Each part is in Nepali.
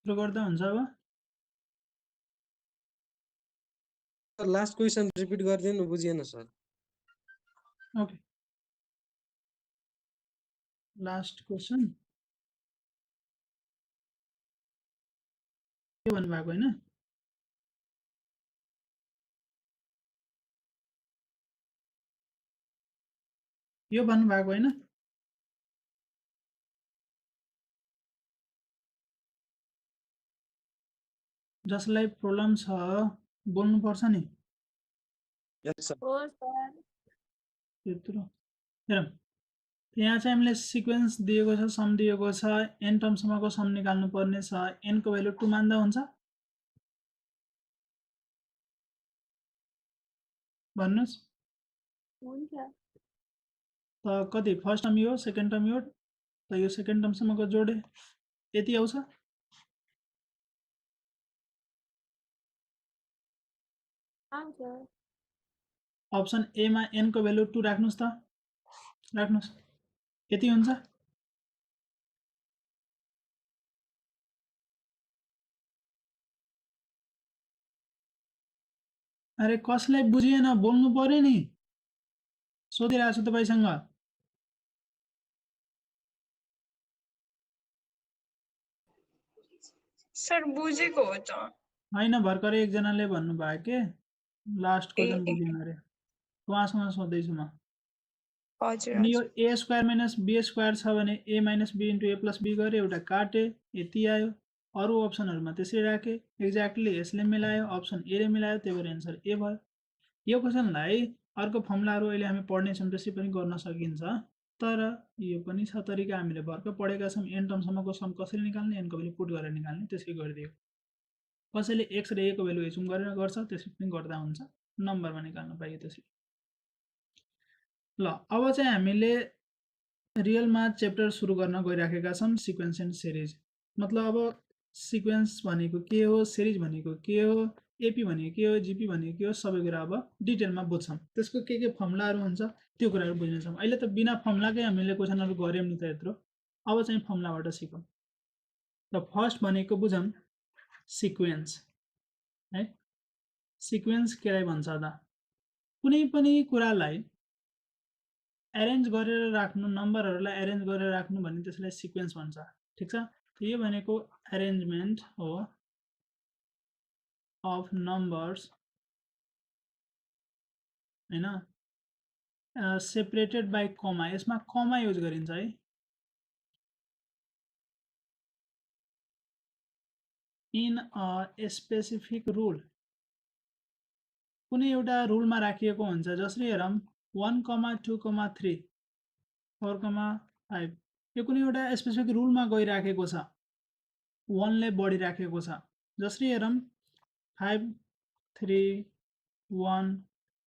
सुरु गर्दा हुन्छ अब सर लास्ट क्वेशन रिपिट गरिदिनु बुझिएन सर ओके लास्ट क्वेशन के भन्नु भएको हैन यो भन्नु भएको हैन जसलाई प्रब्लम छ बोल्नु पर्छ नि यस सर हो सर त्यत्रो हेरौँ यहाँ चाहिँ हामीले सिक्वेन्स दिएको छ सम दिएको छ n टर्मसम्मको सम निकाल्नु पर्ने छ n को भ्यालु 2 मान्दा हुन्छ भन्नुस् हुन्छ त कति फर्स्ट टर्म यो सेकेन्ड टर्म यो त यो सेकेन्ड टर्मसम्मको जोडे यति आउँछ आउँछ अप्सन ए मा n को भ्यालु 2 राख्नुस् त राख्नुस् यति हुन्छ अरे कसलाई बुझिएन बोल्नु पर्यो नि सोधिरहेको छु तपाईसँग सर बुझेको हो त हैन भर्खरै एकजनाले भन्नुभयो के लास्ट क्वेसन ए बुझेन अरे उहाँसँग सोध्दैछु म हजुर अनि यो हजुर a square minus b square छ भने a minus b into a plus b गरे एउटा काटे यति आयो अरू अप्सनहरुमा त्यसरी राखे एक्ज्याक्टली यसले मिलायो अप्सन ए ले मिलायो त्यही भएर आन्सर ए भयो यो क्वेसनलाई अर्को फर्मुलाहरु अहिले हामी पढ्ने छौं त्यसै पनि गर्न सकिन्छ तर यो पनि छ तरिका हामीले भर्खर पढेका छौं n टर्मसम्मको सम कसरी निकाल्ने n को भ्यालु पुट गरेर निकाल्ने त्यसै गरिदियो कसैले x र a को भ्यालु एचुम गरेर गर्छ त्यसै पनि गर्दा हुन्छ नम्बरमा निकाल्न पाइयो त्यसले ल अब चाहिँ हामीले रियल मैथ चैप्टर सुरु गर्न गइराखेका छौं सिक्वेन्स एन्ड सिरिज मतलब अब सिक्वेन्स भनेको के हो सिरिज भनेको के हो एपी भनेको के हो जीपी भनेको के हो सबै कुरा अब डिटेलमा बुझ्छौं त्यसको के फर्मुलाहरु हुन्छ त्यो कुराहरु बुझ्नेछौं अहिले त बिना फर्मुलाकै हामीले क्वेशनहरु गर्यौं नि त यत्रो अब चाहिँ फर्मुलाबाट सिकौं र फर्स्ट भनेको बुझौं सिक्वेन्स है सिक्वेन्स केलाई भन्छ त कुनै पनि कुरालाई अरेन्ज गरेर राख्नु नम्बरहरुलाई अरेन्ज गरेर राख्नु भन्ने त्यसलाई सिक्वेन्स भन्छ ठीक छ यो भनेको अरेन्जमेन्ट हो अफ नम्बर्स हैन सेपरेटेड बाइ कमा यसमा कमा युज गरिन्छ है इन अ स्पेसिफिक रुल कुनै एउटा रुलमा राखिएको हुन्छ जसरी हेरौं 1, 2, 3, 4, 5 यो कुनै एउटा स्पेसिफिक रुलमा गइराखेको छ 1 ले बढी राखेको छ जसरी हेरौं 5 3 1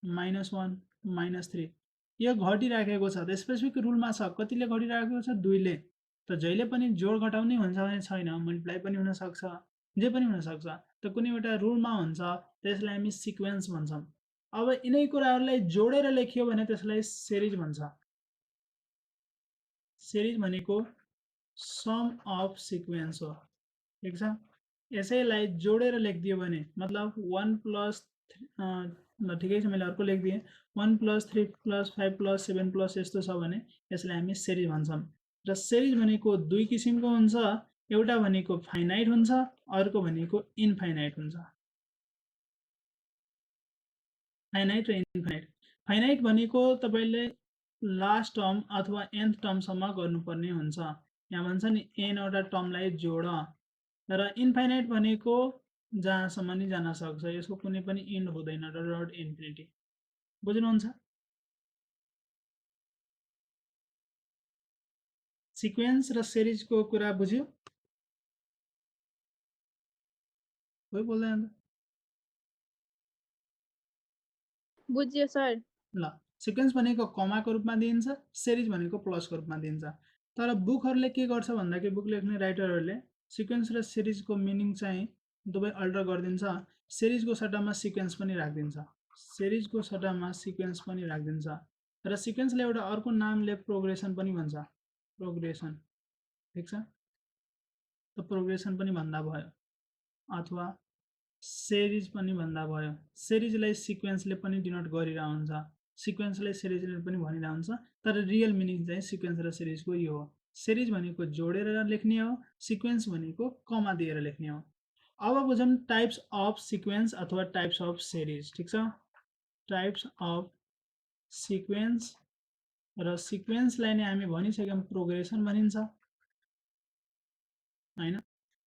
-1 -3 यो घटिराखेको छ त स्पेसिफिक रुलमा छ कतिले घटिराखेको छ 2 ले त जहिले पनि जोड घटाउने हुन्छ भने छैन मल्टिप्लाई पनि हुन सक्छ जे पनि हुन सक्छ त कुनै एउटा रुलमा हुन्छ त्यसलाई हामी सिक्वेन्स भन्छौं अब यिनै कुराहरुलाई जोडेर लेखियो भने त्यसलाई सिरिज भन्छ सिरिज भनेको सम अफ सिक्वेन्स हो ठीक छ यसैलाई जोडेर लेखिदियो भने मतलब 1 प्लस ल ठिकै छ मैले अर्को लेखिदिए 1 प्लस 3 प्लस 5 प्लस 7 प्लस यस्तो छ भने यसलाई हामी सिरिज भन्छौं र सिरिज भनेको दुई किसिमको हुन्छ एउटा भनेको फाइनाइट हुन्छ अर्को भनेको इन्फाइनाइट हुन्छ फाइनाइट र इन्फाइनाइट फाइनाइट भनेको तपाईले लास्ट टर्म अथवा nth टर्मसम्म गर्नुपर्ने हुन्छ यहाँ भन्छ नि n वटा टर्मलाई जोड र इन्फाइनाइट भनेको जहाँसम्म नि जान सक्छ यसको कुनै पनि एन्ड हुँदैन डट इन्फिनिटी बुझ्नुहुन्छ सिक्वेन्स र सिरिजको कुरा बुझ्यो कोही बोल्दैन बुझ्यो सर ल सिक्वेन्स भनेको कमाको रूपमा दिइन्छ सिरिज भनेको प्लसको रूपमा दिइन्छ तर बुकहरुले के गर्छ भन्दाखेरि बुक लेख्ने राइटरहरुले सिक्वेन्स र सिरिजको मिनिङ चाहिँ दुवै अल्टर गरिदिन्छ सिरिजको सट्टामा सिक्वेन्स पनि राख्दिन्छ सिरिजको सट्टामा सिक्वेन्स पनि राख्दिन्छ र सिक्वेन्सले एउटा अर्को नामले प्रोग्रेसन पनि भन्छ प्रोग्रेसन ठीक छ त प्रोग्रेसन पनि भन्दा भयो अथवा सेरिज पनि भन्दा भयो। सेरिजलाई सिक्वेन्सले पनि डिनोट गरिरहेको हुन्छ, सिक्वेन्सलाई सेरिजले पनि भनिरहेको हुन्छ, तर रियल मिनिङ चाहिँ सिक्वेन्स र सेरिजको यो हो। सेरिज भनेको जोडेर लेख्ने हो, सिक्वेन्स भनेको कमा दिएर लेख्ने हो। अब बुझौँ टाइप्स अफ सिक्वेन्स अथवा टाइप्स अफ सेरिज। ठिक छ, टाइप्स अफ सिक्वेन्स र सिक्वेन्सलाई नै हामी भनिसक्यौँ प्रोग्रेसन भनिन्छ हैन,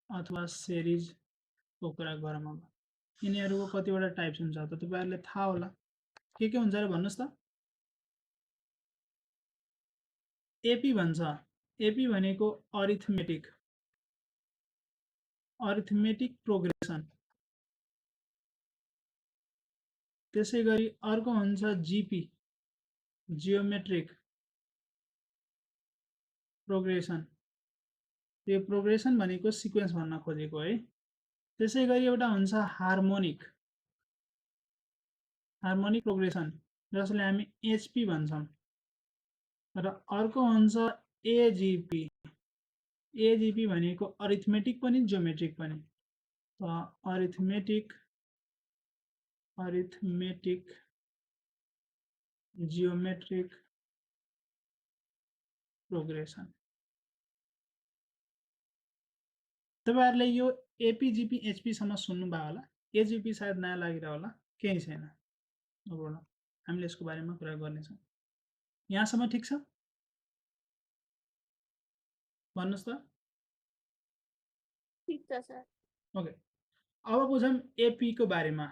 अथवा सेरिजको कुरा गरौँ। अब यिनीहरूको कतिवटा टाइप्स हुन्छ त तपाईहरुलाई थाहा होला, के हुन्छ र भन्नुस् त। एपी भन्छ, एपी भनेको अरिथमेटिक प्रोग्रेसन। त्यसैगरी अर्को हुन्छ जीपी जियोमेट्रिक प्रोग्रेसन। यो प्रोग्रेसन भनेको सिक्वेन्स भन्न खोजेको है। त्यसैगरी एउटा हुन्छ हार्मोनिक प्रोग्रेसन जसले हामी एचपी भन्छौँ, र अर्को हुन्छ एजीपी भनेको अरिथमेटिक पनि जियोमेट्रिक पनि। Arithmetic geometric progression. तपाईहरुले यो एपी जीपी एचपी सम्म सुन्नुभयो होला, एजीपी सायद नयाँ लागिरह होला, केही छैन, नो प्रब्लम, हामीले यसको बारेमा कुरा गर्नेछौँ। यहाँसम्म ठिक छ, भन्नुस् त। ठीक छ सर। ओके, अब बुझौँ एपी को बारेमा।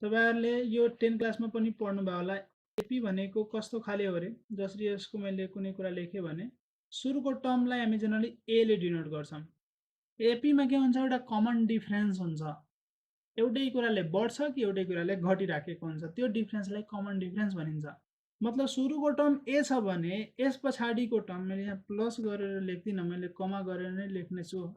तपाईहरुले यो 10 क्लासमा पनि पढ्नुभयो होला। एपी भनेको कस्तो खाले हो रे, जसरी यसको मैले कुनै कुरा लेखे भने सुरुको टर्मलाई हामी जनरली ए ले डिनोट गर्छौं। एपी मा के हुन्छ, एउटा कमन डिफरेन्स हुन्छ, एउटै कुराले बढ्छ कि एउटै कुराले घटिराखेको हुन्छ, त्यो डिफरेन्सलाई कमन डिफरेन्स भनिन्छ। मतलब सुरुको टर्म ए छ भने यस पछाडिको टर्म, मैले यहाँ प्लस गरेर लेख्दिन, मैले कमा गरेर नै लेख्ने छु,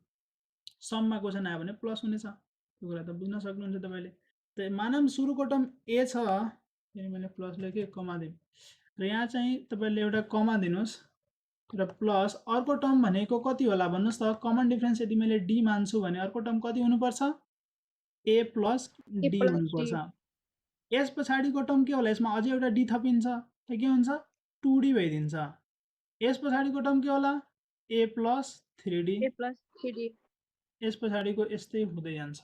सममा क्वेशन आयो भने प्लस हुनेछ, त्यो कुरा त बुझ्न सक्नुहुन्छ तपाईले। त मानौं सुरुको टर्म ए छ, अनि मैले प्लस लेखे, कमा दिए, र यहाँ चाहिँ तपाईले एउटा कमा दिनुस् र प्लस अर्को टर्म भनेको कति होला भन्नुस् त। कमन डिफरेन्स यदि मैले डी मान्छु भने अर्को टर्म कति हुनुपर्छ, ए प्लस डी हुनुपर्छ। यस पछाडिको टर्म के होला, यसमा अझै एउटा डी थपिन्छ त के हुन्छ, 2d भइदिन्छ। यस पछाडिको टर्म के होला, ए प्लस 3d, यस पछाडिको यस्तै हुँदै जान्छ।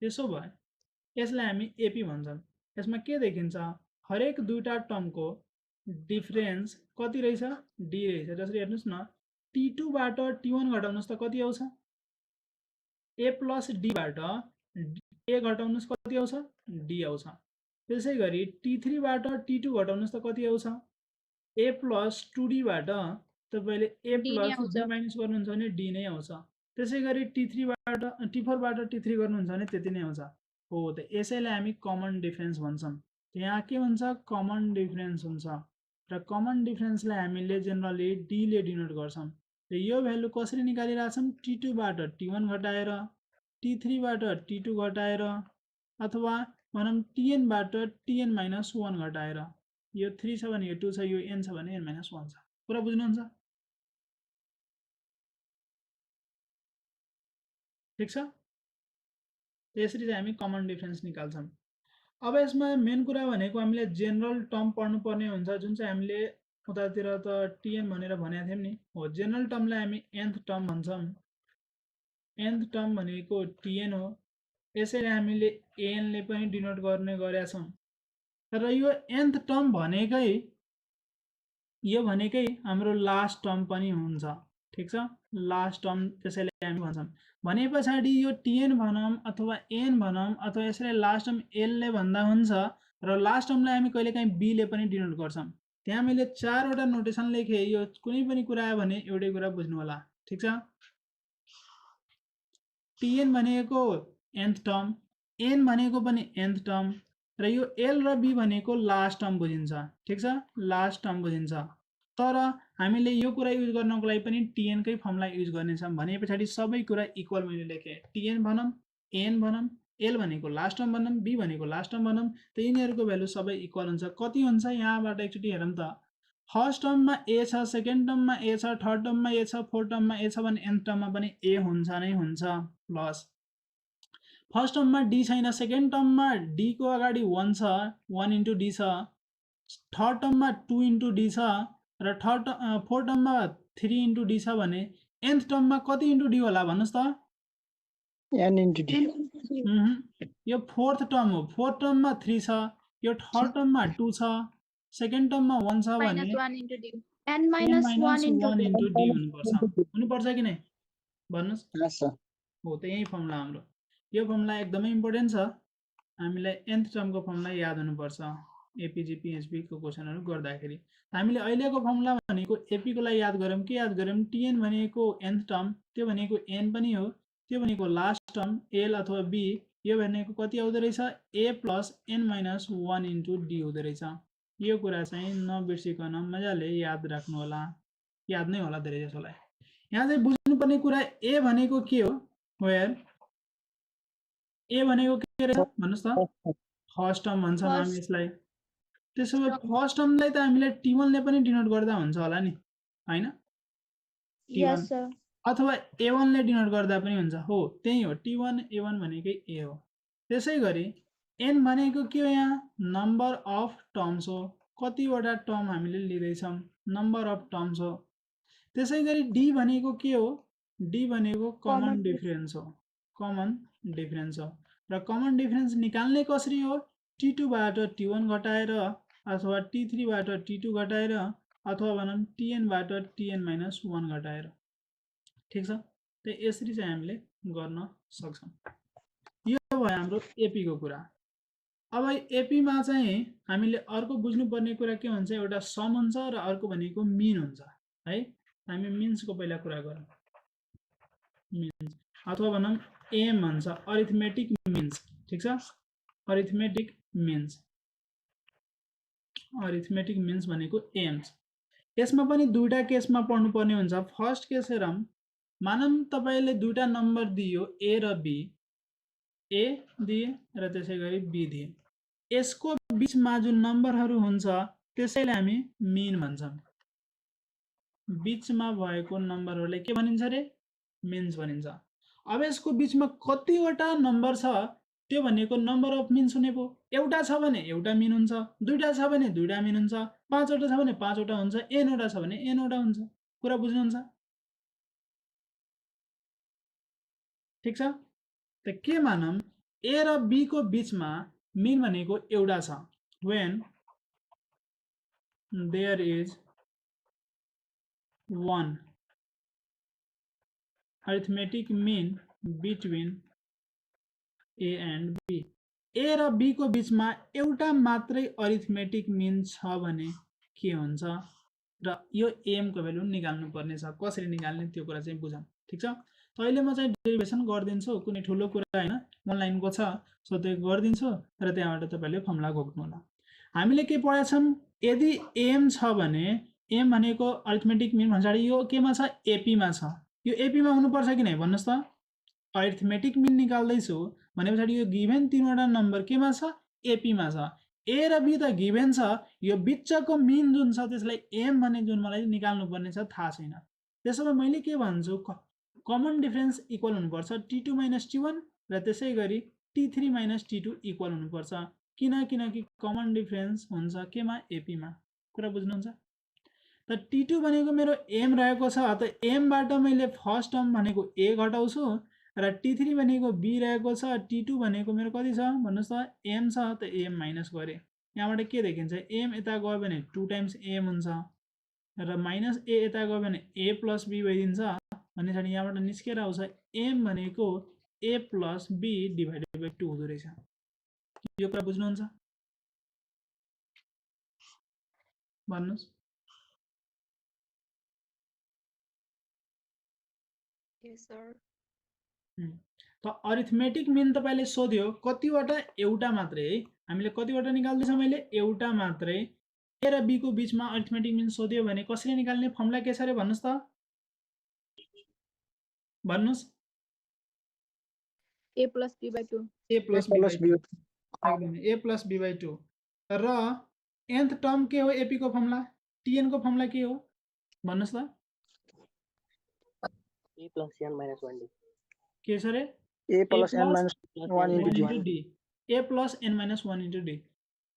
त्यसो भए यसलाई हामी एपी भन्छौँ। यसमा के देखिन्छ, हरेक दुईटा टर्मको डिफरेन्स कति रहेछ, डी रहेछ। जसरी हेर्नुस् न, t2 बाट t1 घटाउनुस् त कति आउँछ, ए प्लस डी बाट ए घटाउनुस् कति आउँछ, डी आउँछ। त्यसैगरी t3 बाट t2 घटाउनुस् त कति आउँछ, ए प्लस 2d बाट तपाईले ए प्लस डी माइनस गर्नुहुन्छ भने डी नै आउँछ। त्यसैगरी t4 बाट t3 गर्नुहुन्छ भने त्यति नै आउँछ। हो त यसैलाई हामी कमन डिफरेन्स भन्छौं। यहाँ के हुन्छ, कमन डिफरेन्स हुन्छ, र कमन डिफरेन्सलाई हामीले जनरली डी ले डिनोट गर्छौं। र यो भ्यालु कसरी निकालिरहेछौं, t2 बाट t1 घटाएर, t3 बाट t2 घटाएर, अथवा भनौं tn बाट tn माइनस 1 घटाएर। यो 3 छ भने यो 2 छ, यो n छ भने n माइनस 1 छ। कुरा बुझ्नुहुन्छ, ठीक छ। यसरी चाहिँ हामी कमन डिफरेन्स निकाल्छौं। अब यसमा मेन कुरा भनेको हामीले जेनरल टर्म पढ्नु पर्ने हुन्छ, जुन चाहिँ हामीले उतातिर त टिएन भनेर भनेको थियौं नि। हो, जेनरल टर्मलाई हामी nth टर्म भन्छौं। nth टर्म भनेको टिएन हो। यसैले हामीले एन ले पनि डिनोट गर्ने गरेका छौं। तर यो nth टर्म भनेकै हाम्रो लास्ट टर्म पनि हुन्छ, ठीक छ। लास्ट टर्म त्यसैले हामी भन्छौं। भने पछाडि यो टिएन भनौं अथवा एन भनौं अथवा यसैले लास्ट टर्म एल ले भन्दा हुन्छ, र लास्ट टर्मलाई हामी कहिलेकाहीँ बी ले पनि डिनोट गर्छौं। त्यहाँ मैले 4 वटा नोटेसन लेखे, यो कुनै पनि कुरा आयो भने एउटै कुरा बुझ्नु होला, ठीक छ। टिएन भनेको nth टर्म, एन भनेको पनि nth टर्म, र यो एल र बी भनेको लास्ट टर्म बुझिन्छ, ठीक छ, लास्ट टर्म बुझिन्छ। तर हामीले यो कुरा युज गर्नको लागि पनि टिएन कै फर्मलाई युज गर्नेछौं। भने पछाडि सबै कुरा इक्वल मैले लेखे, टिएन भनौं, एन भनौं, एल भनेको लास्ट टर्म भनौं, बी भनेको लास्ट टर्म भनौं, त यिनीहरुको भ्यालु सबै इक्वल हुन्छ। कति हुन्छ, यहाँबाट एकचोटी हेरौं त, फर्स्ट टर्ममा ए छ, सेकेन्ड टर्ममा ए छ, थर्ड टर्ममा ए छ, फोर्थ टर्ममा ए छ भने nth टर्ममा पनि ए हुन्छ नै हुन्छ प्लस फर्स्ट टर्ममा डी छैन, सेकेन्ड टर्ममा डी को अगाडि 1 छ, 1 इन्टु डी छ, थर्ड टर्ममा 2 इन्टु डी छ र फोर्थ टर्ममा 3 इन्टु डी छ भने nth टर्ममा कति इन्टु डी होला भन्नुस् त? n into d. यो फोर्थ टर्म हो, फोर्थ टर्ममा 3 छ, यो थर्ड टर्ममा 2 छ, सेकेन्ड टर्ममा 1 छ भने minus 1 into d. n n minus minus 1 into 1 d. into d हुनुपर्छ कि नै? भन्नुस्? Yes, sir. हो त यही फर्मुला हाम्रो। यो फर्मुला एकदमै इम्पोर्टेन्ट छ, हामीलाई nth टर्मको फर्मुला याद हुनुपर्छ एपीजी पीएचपी को क्वेशनहरु गर्दाखेरि। हामीले अहिलेको फर्मुला भनेको एपी को लागि याद गरौँ, के याद गरौँ? टीएन भनेको nth टर्म, त्यो भनेको n पनि हो, त्यो भनेको लास्ट टर्म l अथवा b, यो भनेको कति आउँदो रहेछ? a plus n minus 1 into d हुँदो रहेछ। यो कुरा चाहिँ नबिर्सिकन मजाले याद राख्नु होला, याद नै होला धेरै जसोलाई। यहाँ चाहिँ बुझ्नुपर्ने कुरा a भनेको के हो? वेयर ए भनेको के रहेछ भन्नुस् त? फर्स्ट टर्म भन्छौँ हामी यसलाई। त्यसो भए फर्स्ट टर्मलाई त हामीले t1 ले पनि डिनोट गर्दा हुन्छ होला नि, हैन? Yes, sir. अथवा a1 ले डिनोट गर्दा पनि हुन्छ। हो, त्यही हो, t1 a1 भनेकै a हो। त्यसैगरी n भनेको के हो? यहाँ नम्बर अफ टर्म्स हो, कतिवटा टर्म हामीले लिँदै छौं, नम्बर अफ टर्म्स हो। त्यसैगरी d भनेको के हो? d भनेको कमन डिफरेन्स हो, कमन डिफरेन्स हो। र कमन डिफरेन्स निकाल्ने कसरी हो? t2 बाट t1 घटाएर अथवा t3 बाट t2 घटाएर अथवा भनौं tn बाट tn minus 1 घटाएर। ठीक छ? त यसरी चाहिँ हामीले गर्न सक्छौं। यो भयो हाम्रो एपी को कुरा। अब एपी मा चाहिँ हामीले अर्को बुझ्नुपर्ने कुरा के हुन्छ? एउटा सम हुन्छ र अर्को भनेको मिन हुन्छ, है? हामी मिन्स को पहिला कुरा गरौँ। मिन्स अथवा भनौं एम भन्छ, अरिथमेटिक मिन्स। ठीक छ? अरिथमेटिक मिन्स, अरिथमेटिक मिन्स भनेको एम्स। यसमा पनि दुईटा केसमा पढ्नु पर्ने हुन्छ। फर्स्ट केस हेरौँ, मानौं तपाईले दुईटा नम्बर दियो ए र बी, ए दिए र त्यसैगरी बी दिए। यसको बीचमा जुन नम्बरहरू हुन्छ त्यसैले हामी मिन भन्छौं। बीचमा भएको नम्बरहरूलाई के भनिन्छ रे? मिन्स भनिन्छ। अब यसको बीचमा कतिवटा नम्बर छ त्यो भनेको नम्बर अफ मिन्स हुने पो। एउटा छ भने एउटा मिन हुन्छ, दुईटा छ भने दुईटा मिन हुन्छ, पाँचवटा छ भने पाँचवटा हुन्छ, n वटा छ भने n वटा हुन्छ। कुरा बुझ्नुहुन्छ? ठीक छ? त के मानौं a र b को बीचमा मिन भनेको एउटा छ। when there is one arithmetic mean between a and b, a र b को बीचमा एउटा मात्रै अरिथमेटिक मिन छ भने के हुन्छ? र यो m को भ्यालु निकाल्नु पर्ने छ। कसरी निकाल्ने त्यो कुरा चाहिँ बुझौं। ठीक छ? त अहिले म चाहिँ डेरिभेसन गर्दिन्छु, कुनै ठुलो कुरा हैन, अनलाइन को छ, सो त्यो गर्दिन्छु र त्यहाँबाट तपाईले फर्मुला घोक्नु होला। हामीले के पढेका छौं? यदि m छ भने m भनेको अरिथमेटिक मिन भन्छ, यो केमा छ? एपी मा छ। यो एपी मा हुनु पर्छ कि नै भन्नुस् त? अरिथमेटिक मिन निकाल्दै छु भनेपछि यो गिभन तीनवटा नम्बर केमा छ? एपी मा छ। ए र बी त गिभन छ, यो बीचको मिन जुन छ त्यसलाई m भन्ने जुन मलाई निकाल्नु पर्ने छ थाहा छैन। त्यसैले मैले के भन्छु? कमन डिफरेन्स इक्वल हुनुपर्छ t2 minus t1 र त्यसैगरी t3 minus t2 इक्वल हुनुपर्छ। किनकि कमन डिफरेन्स हुन्छ केमा? एपी मा। कुरा बुझ्नुहुन्छ? त t2 भनेको मेरो m रहेको छ, त m बाट मैले फर्स्ट टर्म भनेको a घटाउँछु र t3 भनेको b रहेको छ, t2 भनेको मेरो कति छ भन्नुस् त? m छ, त m माइनस गरे। यहाँबाट के देखिन्छ? m यता गयो भने 2 times m हुन्छ र माइनस a यता गयो भने a plus b भइदिन्छ। भनेपछि यहाँबाट निस्केर आउँछ m भनेको a plus b divided by 2 हुँदो रहेछ। यो कुरा बुझ्नुहुन्छ? भन्नुस्? Yes, sir. त अरिथमेटिक मिन तपाईले सोध्यो कतिवटा? एउटा मात्रै है। हामीले कतिवटा निकाल्दै छौं? मैले एउटा मात्रै। ए र बी को बीचमा अरिथमेटिक मिन सोध्यो भने कसरी निकाल्ने? फर्मुला के छ रे भन्नुस् त? भन्नुस्? a plus b by 2. a plus b by 2 एकदम a plus b by 2 र nth टर्म के हो? एपी को फर्मुला टिएन को फर्मुला के हो भन्नुस् त A plus n minus 1d. के छ रे A a plus n minus Plus 1 n into 1 d. into d a plus n minus 1 into d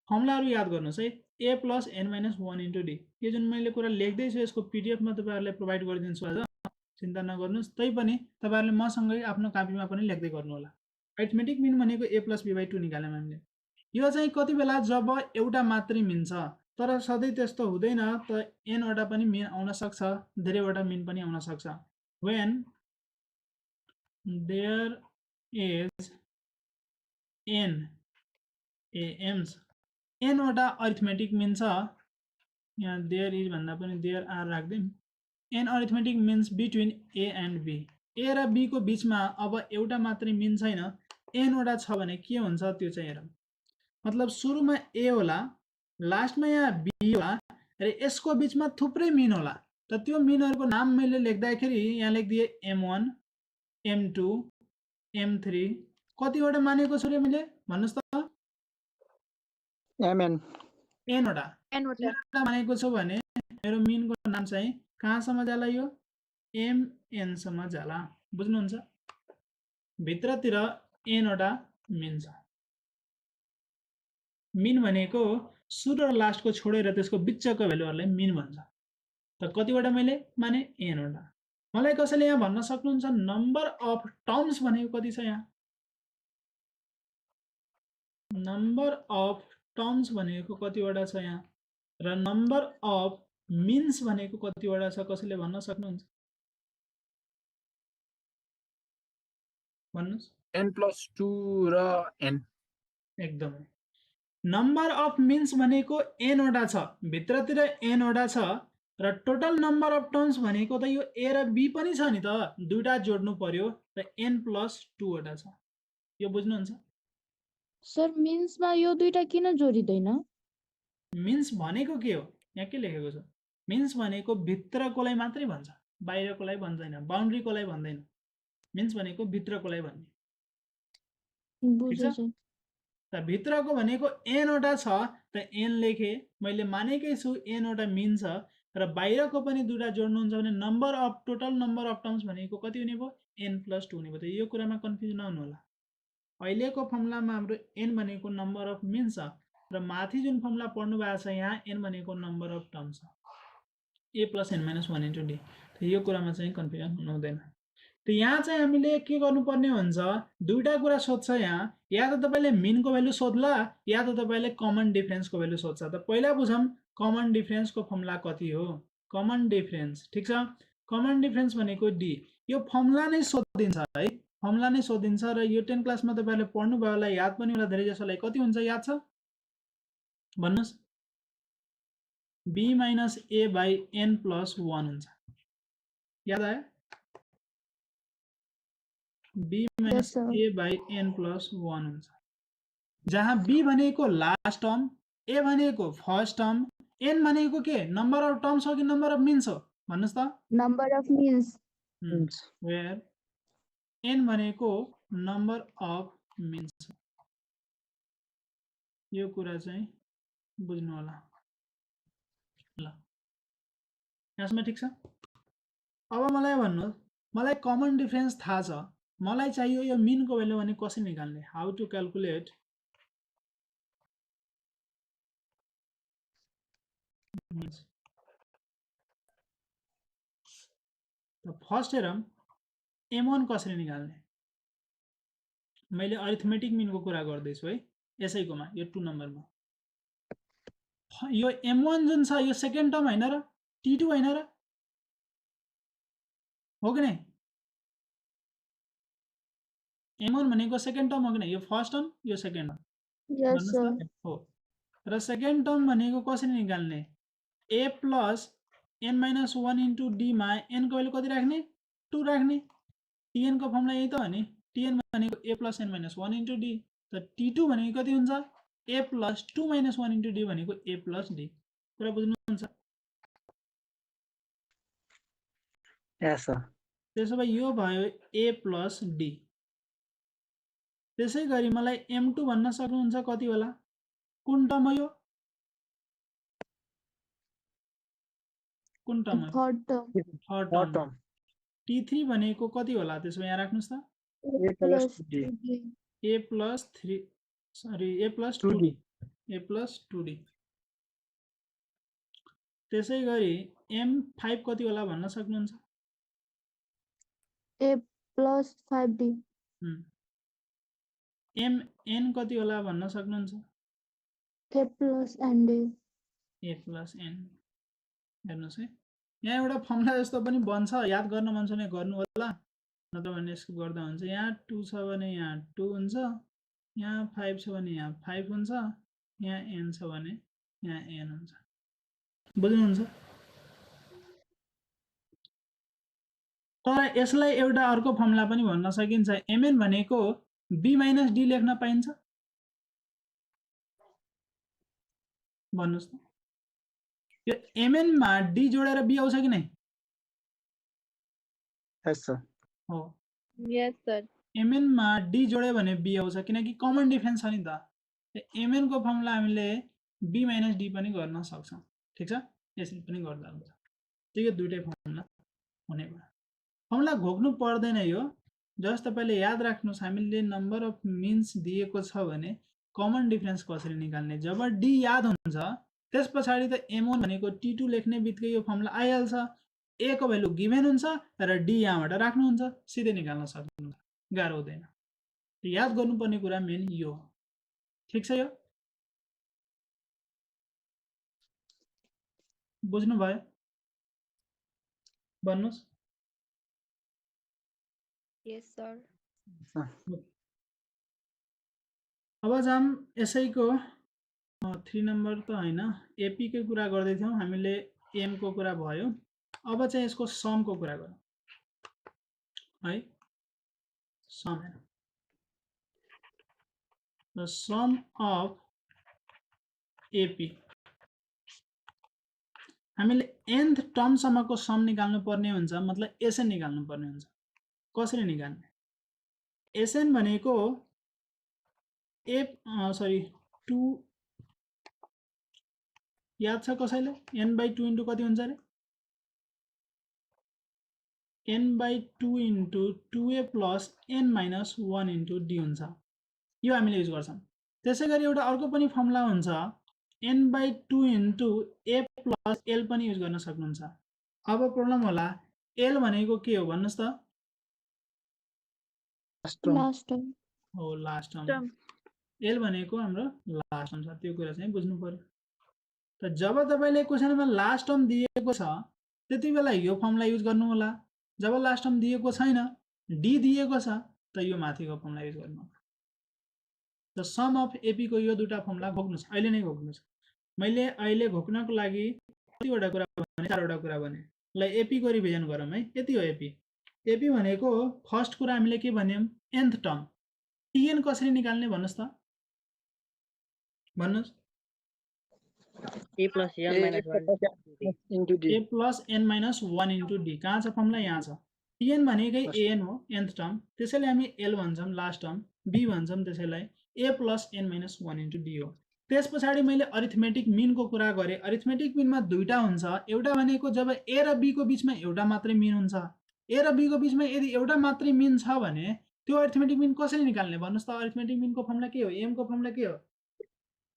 फर्मुलाहरु याद गर्नुस् है a plus n minus 1 into d यो जुन मैले कुरा लेख्दै छु यसको पीडीएफ मा तपाईहरुलाई प्रोवाइड गरिदिन्छु आज चिन्ता नगर्नुस् तै पनि तपाईहरुले मसँगै आफ्नो कपीमा पनि लेख्दै गर्नु होला अरिथमेटिक मिन भनेको a plus b by 2 निकाल्यौं हामीले यो चाहिँ कति बेला जब एउटा मात्रै मिन छ तर सधैं त्यस्तो हुँदैन त n वटा पनि मिन आउन सक्छ धेरैवटा मिन पनि आउन सक्छ when there is n am's n वटा अरिथमेटिक मिन छ यहाँ there is भन्दा पनि there are राख्दिम n arithmetic means between a and b a र b को बीचमा अब एउटा मात्रै मिन छैन n वटा छ भने के हुन्छ त्यो चाहिँ हेरौं मतलब सुरुमा a होला लास्टमा यहाँ b होला र यसको बीचमा थुप्रै मिन होला त त्यो मिनहरुको नाम मैले लेख्दाखेरि यहाँ लेख्दिए m1 m2 m3 कतिवटा मानेको छु रे मैले भन्नुस् त mn n वटा N वटा मानेको छु भने मेरो मिनको नाम चाहिँ कहाँसम्म जाला यो mn सम्म जाला बुझ्नुहुन्छ भित्रतिर n वटा मिन छ मिन भनेको सुरु र लास्टको छोडेर त्यसको बिचको भ्यालुहरुलाई मिन भन्छ त कतिवटा मैले माने n वटा मलाई कसैले यहाँ भन्न सक्नुहुन्छ नम्बर अफ टर्म्स भनेको कति छ यहाँ नम्बर अफ टर्म्स भनेको कतिवटा छ यहाँ र नम्बर अफ मिन्स भनेको कतिवटा छ कसैले भन्न सक्नुहुन्छ भन्नुस् n plus 2 र n एकदमै नम्बर अफ मिन्स भनेको n वटा छ भित्रतिर n वटा छ र टोटल नम्बर अफ टर्म्स भनेको त यो a र b पनि छ नि त दुईटा जोड्नु पर्यो र n plus 2 वटा छ यो बुझ्नुहुन्छ सर मिन्समा यो दुईटा किन जोडिदैन मिन्स भनेको के हो यहाँ के लेखेको छ मिन्स भनेको भित्रकोलाई मात्रै भन्छ बाहिरकोलाई भन्दैन बाउन्ड्रीकोलाई भन्दैन मिन्स भनेको भित्रकोलाई भन्ने बुझे सर त भित्रको भनेको n वटा छ त n लेखे मैले मानेकै छु n वटा मिन छ र बाहिरको पनि दुईटा जोड्नुहुन्छ भने number of total number of terms भनेको कति हुने भयो n plus 2 हुने भयो त यो कुरामा कन्फ्युज नहुनु होला अहिलेको फर्मुलामा हाम्रो n भनेको नम्बर अफ मिन छ र माथि जुन फर्मुला पढ्नु भएको छ यहाँ n भनेको नम्बर अफ टर्म्स छ a plus n minus 1 into d त यो कुरामा चाहिँ कन्फ्युजन हुनु हुँदैन त यहाँ चाहिँ हामीले के गर्नुपर्ने हुन्छ दुईटा कुरा सोध्छ यहाँ या त तपाईले मिनको भ्यालु सोध्ला या त तपाईले कमन डिफरेन्सको भ्यालु सोध्छ त पहिला बुझौं कमन डिफरेन्सको फर्मुला कति हो कमन डिफरेन्स ठीक छ कमन डिफरेन्स भनेको d यो फर्मुला नै सोधिन्छ है फर्मुला नै सोधिन्छ र यो 10 क्लासमा तपाईले पढ्नु भयो होला याद पनि होला धेरै जसोलाई कति हुन्छ याद छ भन्नुस् b minus a by n plus 1 हुन्छ याद आयो b minus sir. a by n plus 1 हुन्छ जहाँ b भनेको लास्ट टर्म a भनेको फर्स्ट टर्म n भनेको के नम्बर अफ टर्म्स हो कि नम्बर अफ मिन्स हो भन्नुस् त number of means where n भनेको नम्बर अफ मिन्स यो कुरा चाहिँ बुझ्नु होला ल यसमा ठीक छ अब मलाई भन्नु मलाई कमन डिफरेन्स थाहा छ मलाई चाहियो यो मिन को भ्यालु भने कसरी निकाल्ने हाउ टु क्याल्कुलेट त फर्स्ट हेरौं m1 कसरी निकाल्ने मैले अरिथमेटिक मिन को कुरा गर्दै छु है यसैकोमा यो 2 नम्बरमा यो m1 जुन छ यो सेकेन्ड टर्म हैन र t2 हैन र हो कि नै m1 भनेको सेकेन्ड टर्म हो कि नै यो फर्स्ट टर्म यो सेकेन्ड टर्म यस सर हो र सेकेन्ड टर्म भनेको कसरी निकाल्ने a plus n minus 1 into d मा n को भ्यालु कति राख्ने 2 राख्ने tn को फर्मुला यही त हो नि tn भनेको a plus n minus 1 into d त t2 भनेको कति हुन्छ a plus 2 minus 1 into d भनेको a plus d कुरा बुझ्नुहुन्छ यस सर त्यसो भए यो भयो a plus d त्यसैगरी मलाई m2 भन्न सक्नुहुन्छ कति होला कुन टर्म हो यो कुन टर्म हो third term third Third term term. t3 भनेको कति होला त्यसो यहाँ राख्नुस् त A plus plus 2D. 2d a plus 3 sorry a plus 2D. 2d a plus 2d त्यसै गरी m5 कति होला भन्न सक्नुहुन्छ a प्लस 5d mn कति होला भन्न सक्नुहुन्छ a plus and d a plus n हेर्नुहोस् है यहाँ एउटा फर्मुला जस्तो पनि बन्छ याद गर्न मन छ भने गर्नु होला नत्र भने स्किप गर्दा हुन्छ यहाँ 2 छ भने यहाँ 2 हुन्छ यहाँ 5 छ भने यहाँ 5 हुन्छ यहाँ n छ भने यहाँ n हुन्छ बुझ्नुहुन्छ तर यसलाई एउटा अर्को फर्मुला पनि भन्न सकिन्छ mn भनेको b - d लेख्न पाइन्छ भन्नुस् त यो mn मा d जोडेर b आउँछ कि नै Yes, sir. हो Yes, sir. mn मा d जोड्यो भने b आउँछ किनकि कमन डिफरेन्स छ नि त mn को फर्मुला हामीले b - d पनि गर्न सक्छौं ठीक छ यसरी पनि गर्दा हुन्छ त्यही दुईटै फर्मुला हुने भयो फर्मुला घोक्नु पर्दैन यो जस्ट तपाईले याद राख्नुस् हामीले नम्बर अफ मिन्स दिएको छ भने कमन डिफरेन्स कसरी निकाल्ने जब d याद हुन्छ त्यसपछि त m1 भनेको t2 लेख्ने बित्तिकै यो फर्मुला आइहाल्छ a को भ्यालु गिभन हुन्छ र d यहाँबाट राख्नुहुन्छ सिधै निकाल्न सक्नुहुन्छ गाह्रो हुँदैन याद गर्नुपर्ने कुरा मेन यो हो ठीक छ यो बुझ्नु भयो भन्नुस् Yes, sir. अब जाम यसैको 3 नम्बर त हैन एपी कै कुरा गर्दै थियौ हामीले एम को कुरा भयो अब चाहिँ यसको सम को कुरा गरौँ है sum the sum of AP हामीले nth टर्म सम्मको सम निकाल्नु पर्ने हुन्छ मतलब SN निकाल्नु पर्ने हुन्छ कसरी निकाल्ने SN भनेको सरी 2 याद छ कसैले n/2 इन्टु कति हुन्छ रे n/2 into 2a plus n minus 1 into d हुन्छ यो हामीले युज गर्छौं त्यसैगरी एउटा अर्को पनि फर्मुला हुन्छ n/2 into a plus l पनि युज गर्न सक्नुहुन्छ अब प्रब्लम होला l भनेको के हो भन्नुस् त लास्ट टर्म हो लास्ट टर्म l भनेको हाम्रो लास्ट टर्म छ त्यो कुरा चाहिँ बुझ्नु पर्यो त जब तपाईले क्वेशनमा लास्ट टर्म दिएको छ त्यतिबेला यो फर्मुला युज गर्नु होला जब लास्ट टर्म दिएको छैन d दिएको छ त यो माथिको फर्मुला युज गर्नु द सम अफ एपी को यो दुटा फर्मुला घोक्नुस् अहिले नै घोक्नुस् मैले अहिले घोक्नको लागि कतिवटा कुरा भने चारवटा कुरा भने ल एपी को रिभिजन गरौँ है यति हो एपी एपी भनेको फर्स्ट कुरा हामीले के भन्यौं nth टर्म tn कसरी निकाल्ने भन्नुस् त भन्नुस् A plus n minus 1 into D. a plus n minus 1 into d कहाँ छ फर्मुला यहाँ छ tn भनेकै an हो nth टर्म त्यसैले हामी l भन्छौं लास्ट टर्म b भन्छौं त्यसैलाई a plus n minus 1 into d हो त्यसपछि मैले अरिथमेटिक मिन को कुरा गरे अरिथमेटिक मिनमा दुईटा हुन्छ एउटा भनेको जब a र b को बीचमा एउटा मात्रै मिन हुन्छ a र b को बीचमा यदि एउटा मात्रै मिन छ भने त्यो अरिथमेटिक मिन कसरी निकाल्ने भन्नुस् त अरिथमेटिक मिन को फर्मुला के हो m को फर्मुला के हो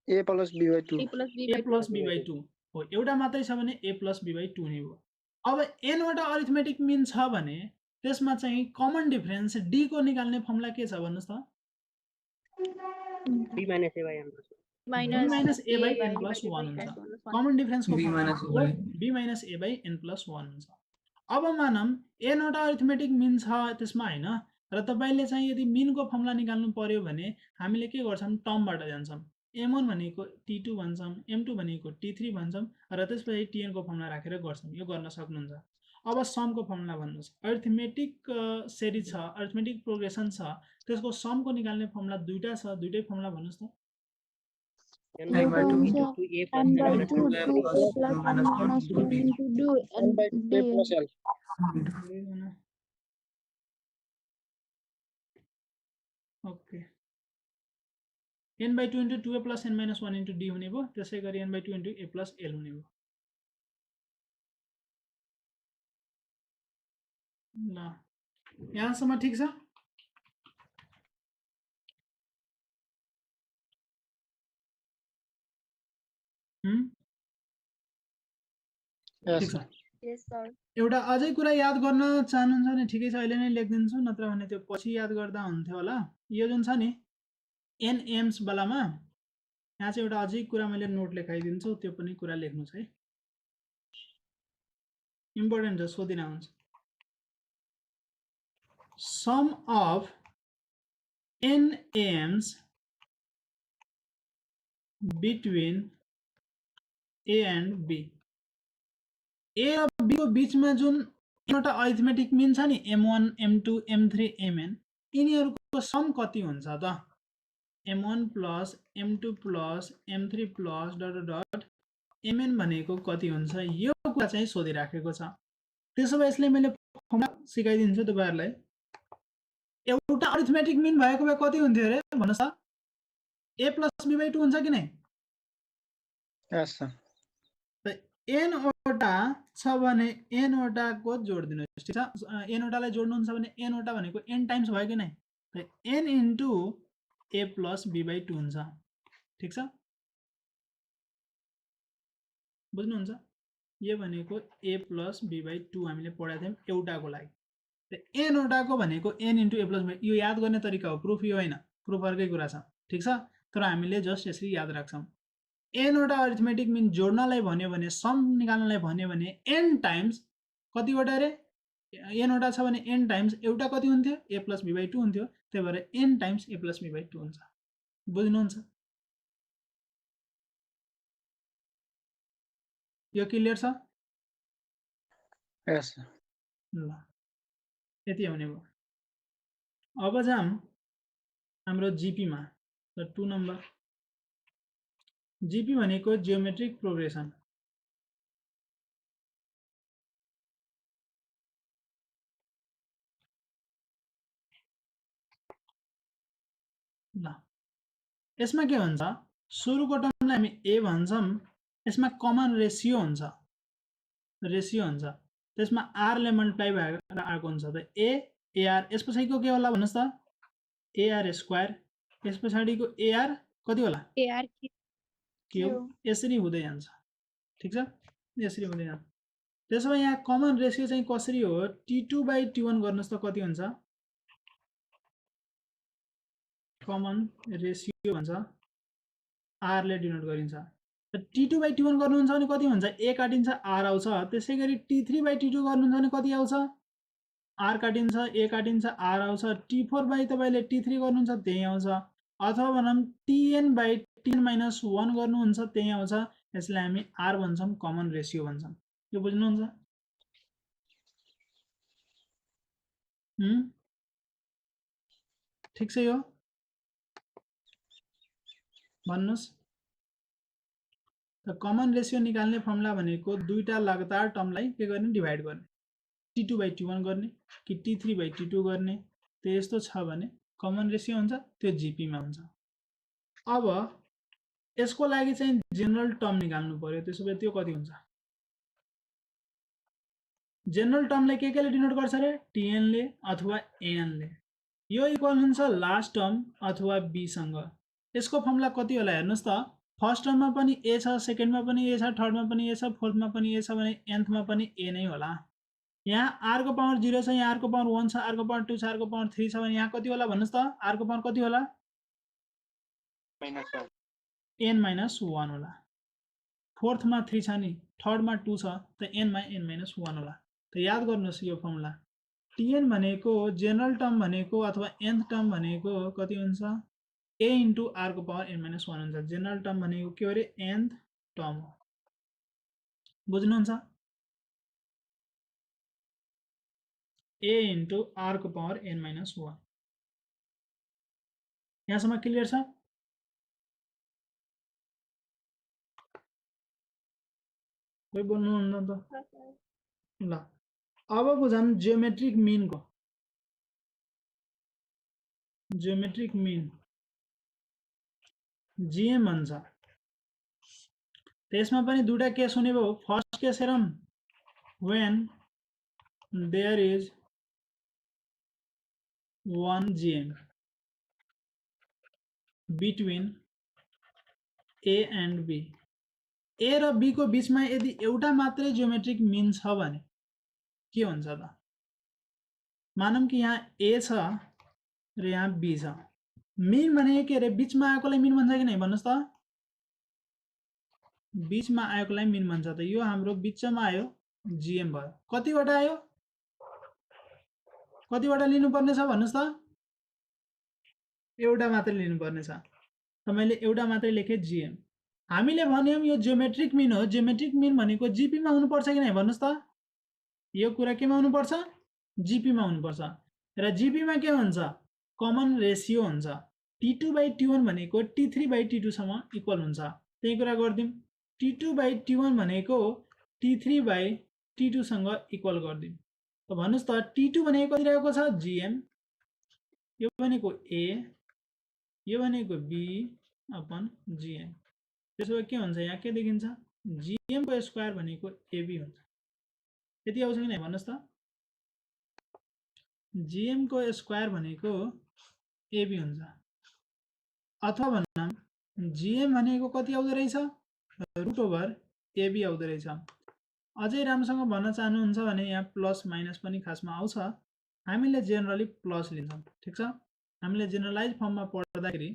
A plus B by 2. A plus B a by plus b by 2 हो एउटा मात्रै छ भने a plus b by 2 नै हो अब n वटा अरिथमेटिक मिन छ भने त्यसमा चाहिँ कमन डिफरेन्स d को निकाल्ने फर्मुला के छ भन्नुस् त b minus a by n plus 1. b minus a by n plus 1 हुन्छ कमन डिफरेन्स को b minus a by n plus 1 हुन्छ अब मानौं n वटा अरिथमेटिक मिन छ त्यसमा हैन र तपाईले चाहिँ यदि मिन को फर्मुला निकाल्नु पर्यो भने हामीले के गर्छौं टर्मबाट जान्छौं m1 भनेको t2 भन्छौं m2 भनेको t3 भन्छौं र त्यसपछि tn को फर्मुला राखेर गर्छौं यो गर्न सक्नुहुन्छ अब सम को फर्मुला भन्नुस् अरिथमेटिक सिरिज छ अरिथमेटिक प्रोग्रेसन छ त्यसको सम को निकाल्ने फर्मुला दुईटा छ दुईटै फर्मुला भन्नुस् त n by 2 into 2a plus n minus 1 2a plus n minus 1 into d n by 2a plus l. Okay n by 2 into 2a plus n minus 1 into d हुने भयो त्यसैगरी n by 2 into a plus l हुने भयो ल यहाँसम्म ठिक छ? Yes, ठिक sir. छ। Yes, sir. एउटा अझै कुरा याद गर्न चाहनुहुन्छ भने ठिकै छ, अहिले नै लेखिदिन्छु, नत्र भने त्यो पछि याद गर्दा हुन्थ्यो होला। यो जुन छ नि एनएम्स वालामा यहाँ चाहिँ एउटा अझै कुरा मैले नोट लेखाइदिन्छु, त्यो पनि कुरा लेख्नुहोस् है, इम्पोर्टेन्ट छ, सोधिन हुन्छ। Sum of n AMs between A and B, A र बी को बीचमा जुन एउटा अरिथमेटिक मिन छ नि m1 m2 m3 mn, यिनीहरूको सम कति हुन्छ त? m1 plus m2 plus m3 plus dot dot mn भनेको कति हुन्छ, यो कुरा चाहिँ सोधिराखेको छ। त्यसो भए यसले मैले फर्मुला सिकाइदिन्छु तपाईहरुलाई। एउटा अरिथमेटिक मिन भएको भए कति हुन्थ्यो अरे भन्नुस् त? a प्लस b बाइ 2 हुन्छ कि नै? Yes, sir. n वटा छ भने n वटाको जोड दिनुहोस्, ठीक छ? n वटालाई जोड्नुहुन्छ भने n वटा भनेको n टाइम्स भयो कि नै? n into a plus b by 2 हुन्छ, ठीक छ? बुझ्नुहुन्छ? यो भनेको a प्लस b बाइ 2 हामीले पढाएको थियौं एउटाको लागि। n वटाको भनेको n into a plus b, यो याद गर्ने तरिका हो, प्रुफ यो होइन, प्रुफ अर्कै कुरा छ, ठीक छ? तर हामीले जस्ट यसरी याद राख्छौं। n वटा अरिथमेटिक मिन जोड्नलाई भन्यो भने, सम निकाल्नलाई भन्यो भने n टाइम्स कतिवटा रे? n वटा छ भने n टाइम्स एउटा कति हुन्थ्यो? a प्लस b बाइ 2 हुन्थ्यो, त्यही भएर n times a plus b by 2 हुन्छ। बुझ्नुहुन्छ? यो क्लियर छ? Yes, sir. ल यति आउने भयो। अब जाम हाम्रो जीपी मा, 2 नम्बर। जीपी भनेको जियोमेट्रिक प्रोग्रेसन। ल यसमा के हुन्छ? सुरुको टर्मलाई हामी a भन्छौं, यसमा कमन रेशियो हुन्छ, त्यसमा r ले मल्टिप्लाई भएर आएको हुन्छ, त a ar, यस पछाडिको के होला भन्नुस् त? ar स्क्वायर, यस पछाडिको ar कति होला? AR क्यूब, यसरी हुँदै जान्छ, ठीक छ? यसरी हुँदै जान्छ। त्यसो भए यहाँ कमन रेशियो चाहिँ कसरी हो? t2 बाइ t1 गर्नुस् त कति हुन्छ? कमन रेशियो भन्छ, r ले डिनोट गरिन्छ। t2 बाइ t1 गर्नुहुन्छ भने कति हुन्छ? a काटिन्छ r आउँछ। त्यसैगरी t3 बाइ t2 गर्नुहुन्छ भने कति आउँछ? r काटिन्छ a काटिन्छ r आउँछ। t4 बाइ तपाईले t3 गर्नुहुन्छ त्यही आउँछ, अथवा भनौं tn बाइ tn माइनस 1 गर्नुहुन्छ त्यही आउँछ। यसलाई हामी r भन्छौं, कमन रेशियो भन्छौं। यो बुझ्नुहुन्छ? ठीक छ? यो भन्नुस्। त कमन रेशियो निकाल्ने फर्मुला भनेको दुईटा लगातार टर्मलाई के गर्ने? डिभाइड गर्ने, t2 बाइ t1 गर्ने कि t3 बाइ t2 गर्ने। त्यस्तो छ भने कमन रेशियो हुन्छ, त्यो जीपी मा हुन्छ। अब यसको लागि चाहिँ जेनरल टर्म निकाल्नु पर्यो, त्यसो भए त्यो कति हुन्छ? जेनरल टर्मलाई के ले डिनोट गर्छ रे? tn ले अथवा an ले। यो इक्वल हुन्छ लास्ट टर्म अथवा b सँग। यसको फर्मुला कति होला हेर्नुस् त? फर्स्ट टर्ममा पनि a छ, सेकेन्डमा पनि a छ, थर्डमा पनि a छ, फोर्थमा पनि a छ भने nthमा पनि a नै होला। यहाँ r को पावर 0 छ, यहाँ r को पावर 1 छ, r को पावर 2 छ, r को पावर 3 छ भने यहाँ कति होला भन्नुस् त? r को पावर कति होला? n माइनस 1 होला। फोर्थमा 3 छ नि, थर्डमा 2 छ, त n मा n माइनस 1 होला। त याद गर्नुस् यो फर्मुला। tn भनेको जेनरल टर्म भनेको अथवा nth टर्म भनेको कति हुन्छ? a इन्टु r को पावर n माइनस 1 हुन्छ। जेनरल टर्म भनेको के हो रे? nth टर्म हो। बुझ्नुहुन्छ? a इन्टु r को पावर n माइनस 1। यहाँसम्म क्लियर छ? कोही बोल्नुहुन्न त? ल अब बुझौँ जियोमेट्रिक मीन को। जियोमेट्रिक मीन जीएम भन्छ। त्यसमा पनि दुईटा केस हुने भयो। फर्स्ट केस हेरौँ, when there is 1 GM between A and B. A र B को बीचमा यदि एउटा मात्रै ज्योमेट्रिक मिन छ भने के हुन्छ त? मानौं कि यहाँ A छ र यहाँ B छ। मिन भने के रे? बीचमा आएकोलाई मिन भन्छ कि नै भन्नुस् त? बीचमा आएकोलाई मिन भन्छ त। यो हाम्रो बीचमा आयो GM भयो। कतिवटा आयो? कतिवटा लिनुपर्ने छ भन्नुस् त? एउटा मात्रै लिनुपर्ने छ। त मैले एउटा मात्रै लेखे GM। हामीले भन्यौं यो ज्योमेट्रिक मिन हो। ज्योमेट्रिक मिन भनेको GP मा हुनुपर्छ कि नै भन्नुस् त? यो कुरा केमा हुनुपर्छ? GP मा हुनुपर्छ। र GP मा के हुन्छ? कमन रेशियो हुन्छ। T2/T1 भनेको T3/T2 सम्म इक्वल हुन्छ। त्यही कुरा गर्दिम। T2/T1 भनेको T3/T2 सँग इक्वल गर्दिम। त भन्नुस् त T2 भनेको कति रहेको छ? GM। यो भनेको A, यो भनेको B अपन GM। त्यसो भए के हुन्छ? यहाँ के देखिन्छ? GM को स्क्वायर भनेको AB हुन्छ। यति आउँछ कि नै भन्नुस् त? GM को स्क्वायर भनेको AB हुन्छ। अथवा भन्नाम GM भनेको कति आउँदो रहेछ? √AB आउँदो रहेछ। अझै राम्रोसँग भन्न चाहनुहुन्छ भने यहाँ प्लस माइनस पनि खासमा आउँछ। हामीले जेनरली प्लस लिन्छौं। ठीक छ? हामीले जेनरलाइज फर्ममा पढ्दाखेरि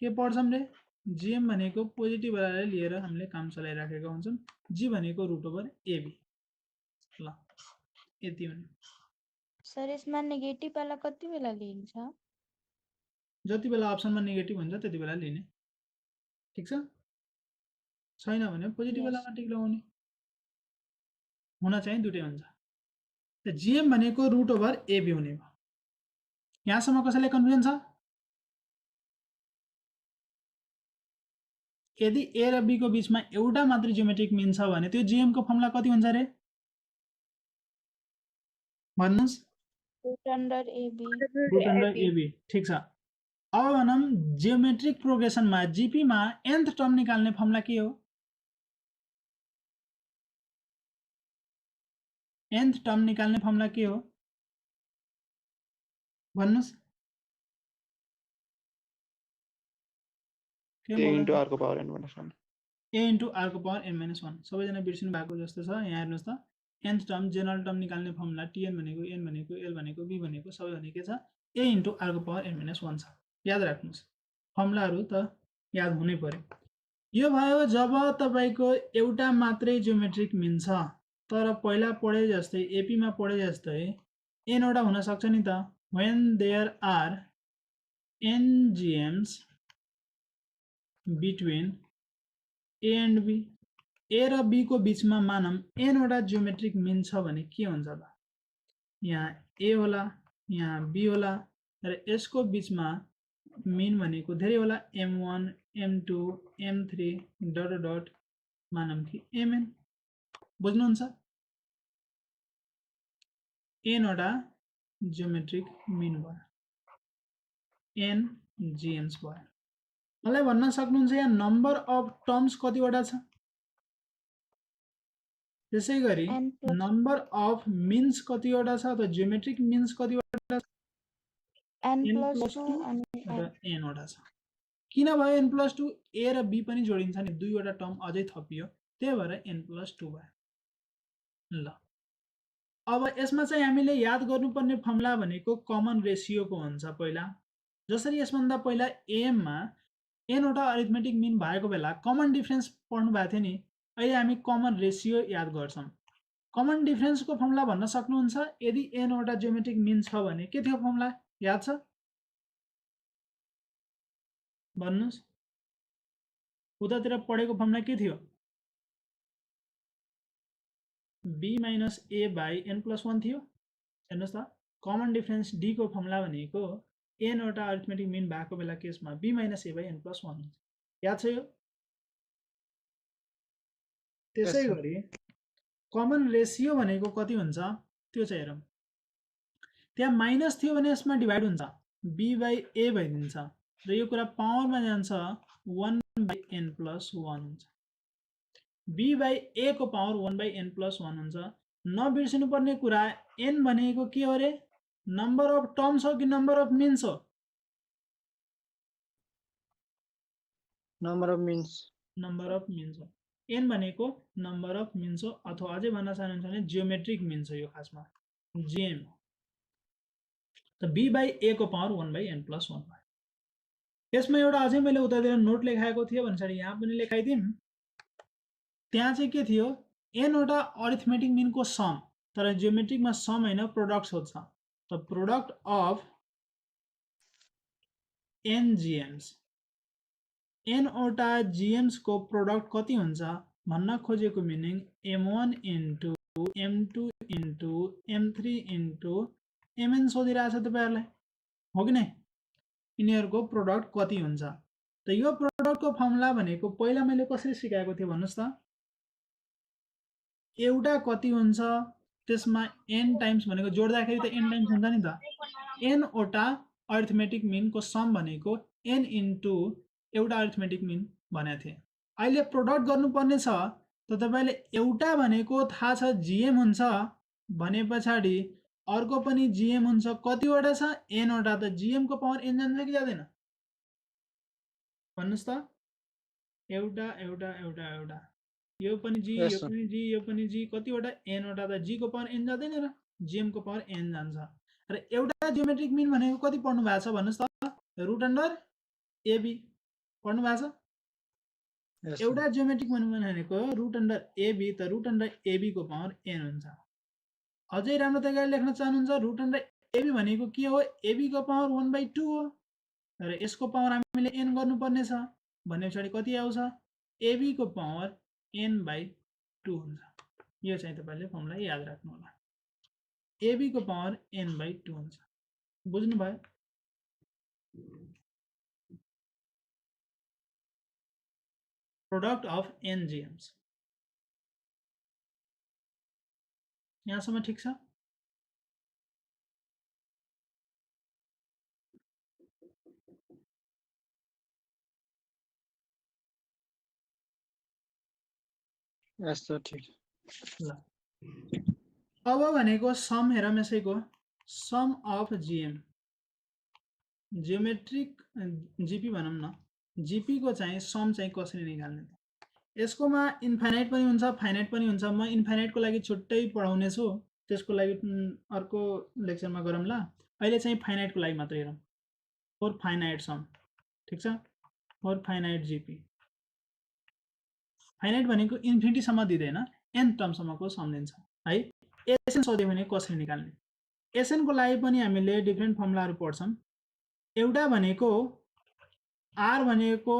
के पढ्छौं रे? GM भनेको पोजिटिभ वालालाई लिएर हामीले काम चलाइराखेका हुन्छौं। G भनेको √AB। ल यति हो नि। सर यसमा नेगेटिभ वाला कति बेला लिन्छ? जति बेला अप्सनमा नेगेटिभ हुन्छ त्यति बेला लिने। ठीक छ? छैन भने पोजिटिभ Yes. बेलामा टिक लगाउने। हुन चाहिँ दुटै हुन्छ। त GM भनेको √AB हुने भयो। यहाँसम्म कसैलाई कन्फ्युजन छ? यदि A र B को बीचमा एउटा मात्र ज्योमेट्रिक मिन छ भने त्यो GM को फर्मुला कति हुन्छ रे? भन्नुस्? √AB। √AB। ठीक छ। अब भनौं ज्योमेट्रिक प्रोग्रेसनमा GP मा nth टर्म निकाल्ने फर्मुला के हो? nth टर्म निकाल्ने फर्मुला के हो? भन्नुस्? A into r को power n minus 1। A into r को पावर n minus 1। सबैजना बिर्सिनु भएको जस्तो छ। यहाँ हेर्नुस् त। nth टर्म जेनरल टर्म निकाल्ने फर्मुला Tn भनेको n भनेको l भनेको b भनेको सबै भने के छ? A into r को पावर n minus 1 छ। याद राख्नुस्। फर्मुलाहरु त याद हुनै पर्यो। यो भयो जब तपाईको एउटा मात्रै ज्योमेट्रिक मिन छ। तर पहिला पढे जस्तै AP मा पढे जस्तै n वटा हुन सक्छ नि त। when there are n GMs between A and B। A र B को बीचमा मानम n वटा ज्योमेट्रिक मिन छ भने के हुन्छ त? यहाँ A होला, यहाँ B होला र यसको बीचमा मिन भनेको धेरै होला M1, M2, M3 dot dot मानम कि Mn। बुझ्नुहुन्छ? n वटा ज्योमेट्रिक मिन भयो। n GMs भयो। मलाई भन्न सक्नुहुन्छ यहाँ नम्बर अफ टर्म्स कतिवटा छ? त्यसैगरी n plus number of means कतिवटा छ? त ज्योमेट्रिक मिन्स कतिवटा छ? n n plus plus 2 2 and र n वटा छ। किन भयो n plus 2? A र B पनि जोडिन्छ नि, दुईवटा टर्म अझै थपियो, त्यही भएर n plus 2 भयो। ल अब यसमा चाहिँ हामीले याद गर्नुपर्ने फर्मुला भनेको कमन रेशियोको हुन्छ पहिला। जसरी यसभन्दा पहिला AM मा n वटा अरिथमेटिक मिन भएको बेला कमन डिफरेन्स पढ्नु भएको थियो नि। अहिले हामी कमन रेशियो याद गर्छौं। कमन डिफरेन्सको फर्मुला भन्न सक्नुहुन्छ? यदि n वटा ज्योमेट्रिक मिन छ भने के थियो फर्मुला? याद छ? भन्नुस्? उतातिर पढेको फर्मुला के थियो? B minus A by n plus 1 थियो। हेर्नुस् त, कमन डिफरेन्स D को फर्मुला भनेको n वटा अरिथमेटिक मिन भएको बेला केसमा B minus A by n plus 1 हुन्छ। याद छ यो? त्यसैगरी कमन रेशियो भनेको कति हुन्छ त्यो चाहिँ हेरौं। त्यहाँ माइनस थियो भने यसमा डिभाइड हुन्छ, B by A भइदिन्छ र यो कुरा पावरमा जान्छ 1 by n plus 1 हुन्छ। B by A को पावर 1 by n plus 1 हुन्छ। नबिर्सिनु पर्ने कुरा n भनेको के हो रे? नम्बर अफ टर्म्स हो कि नम्बर अफ मिन्स हो? Number of means. Number of means हो। एन भनेको नम्बर अफ मिन्स हो, अथवा अझै भन्न चाहनुहुन्छ भने जियोमेट्रिक मिन्स हो यो खासमा, जिएम हो। त बी बाई ए को पावर 1 बाई एन प्लस 1 भयो। यसमा एउटा अझै मैले उतातिर नोट लेखाएको थिएँ भनेपछि यहाँ पनि लेखाइदिउँ। त्यहाँ चाहिँ के थियो, एनवटा अरिथमेटिक मिनको सम, तर जियोमेट्रिकमा सम होइन प्रोडक्ट सोध्छ। त प्रोडक्ट अफ एन जिएम्स, एनवटा जिएम्स को प्रोडक्ट कति हुन्छ भन्न खोजेको meaning m1 into m2 into m3 into mn सोधिरहेछ तपाईहरुलाई, हो कि नै? यिनीहरुको प्रोडक्ट कति हुन्छ? त यो प्रोडक्टको फर्मुला भनेको पहिला मैले कसरी सिकाएको थिएँ भन्नुस् त? एउटा कति हुन्छ त्यसमा n टाइम्स भनेको जोड्दाखेरि त n टाइम्स हुन्छ नि त। n वटा अरिथमेटिक मिन को सम भनेको n इन्टु एउटा अरिथमेटिक मिन भनेको थिएँ। अहिले प्रोडक्ट गर्नुपर्ने छ, त तपाईले एउटा भनेको थाहा छ जिएम हुन्छ भने पछाडी अर्को पनि जिएम हुन्छ, कतिवटा छ n वटा, त जिएम को पावर n जान्छ कि जाँदैन भन्नुस् त? एउटा एउटा एउटा एउटा, यो पनि जी, Yes, यो sir. पनि जी, यो पनि जी, कतिवटा n वटा, त जी को पावर n जाँदैन र जिएम को पावर n जान्छ। र एउटा जियोमेट्रिक मिन भनेको कति पढ्नु भएको छ भन्नुस् त? रुट अन्डर एबी पढ्नु भएको छ। Yes, sir. एउटा जियोमेट्रिक मिन भनेको रुट अन्डर एबी, त रुट अन्डर एबी को पावर n हुन्छ। अझै राम्रो तरिकाले लेख्न चाहनुहुन्छ, रुट अन्डर एबी भनेको के हो? एबी को पावर 1/2 हो, र यसको पावर हामीले n गर्नुपर्ने छ भनेपछि कति आउँछ? एबी को पावर n/2 हुन्छ। यो चाहिँ तपाईले फर्मुला याद राख्नु होला, एबी को पावर n/2 हुन्छ। बुझ्नु भयो? प्रोडक्ट अफ n जिएम्स, यहाँसम्म ठीक छ? Yes, sir. ठीक। ल अब भनेको सम हेरौँ यसैको, sum of GM, geometric GP भनौँ न, जीपी को चाहिँ सम चाहिँ कसरी निकाल्ने त? यसकोमा इन्फाइनाइट पनि हुन्छ, फाइनाइट पनि हुन्छ। म इन्फाइनाइट को लागि छुट्टै पढाउने छु, त्यसको लागि अर्को लेक्चरमा गरौँला। अहिले चाहिँ फाइनाइट को लागि मात्र हेरौँ। फर फाइनाइट सम, ठीक छ? फर फाइनाइट जीपी, फाइनाइट भनेको इन्फिनिटी सम्म दिँदैन, n टर्म सम्मको सम दिन्छ है। एसएन सोध्यो भने कसरी निकाल्ने? एसएन को लागि पनि हामीले डिफरेन्ट फर्मुलाहरु पढ्छौं। एउटा भनेको r भनेको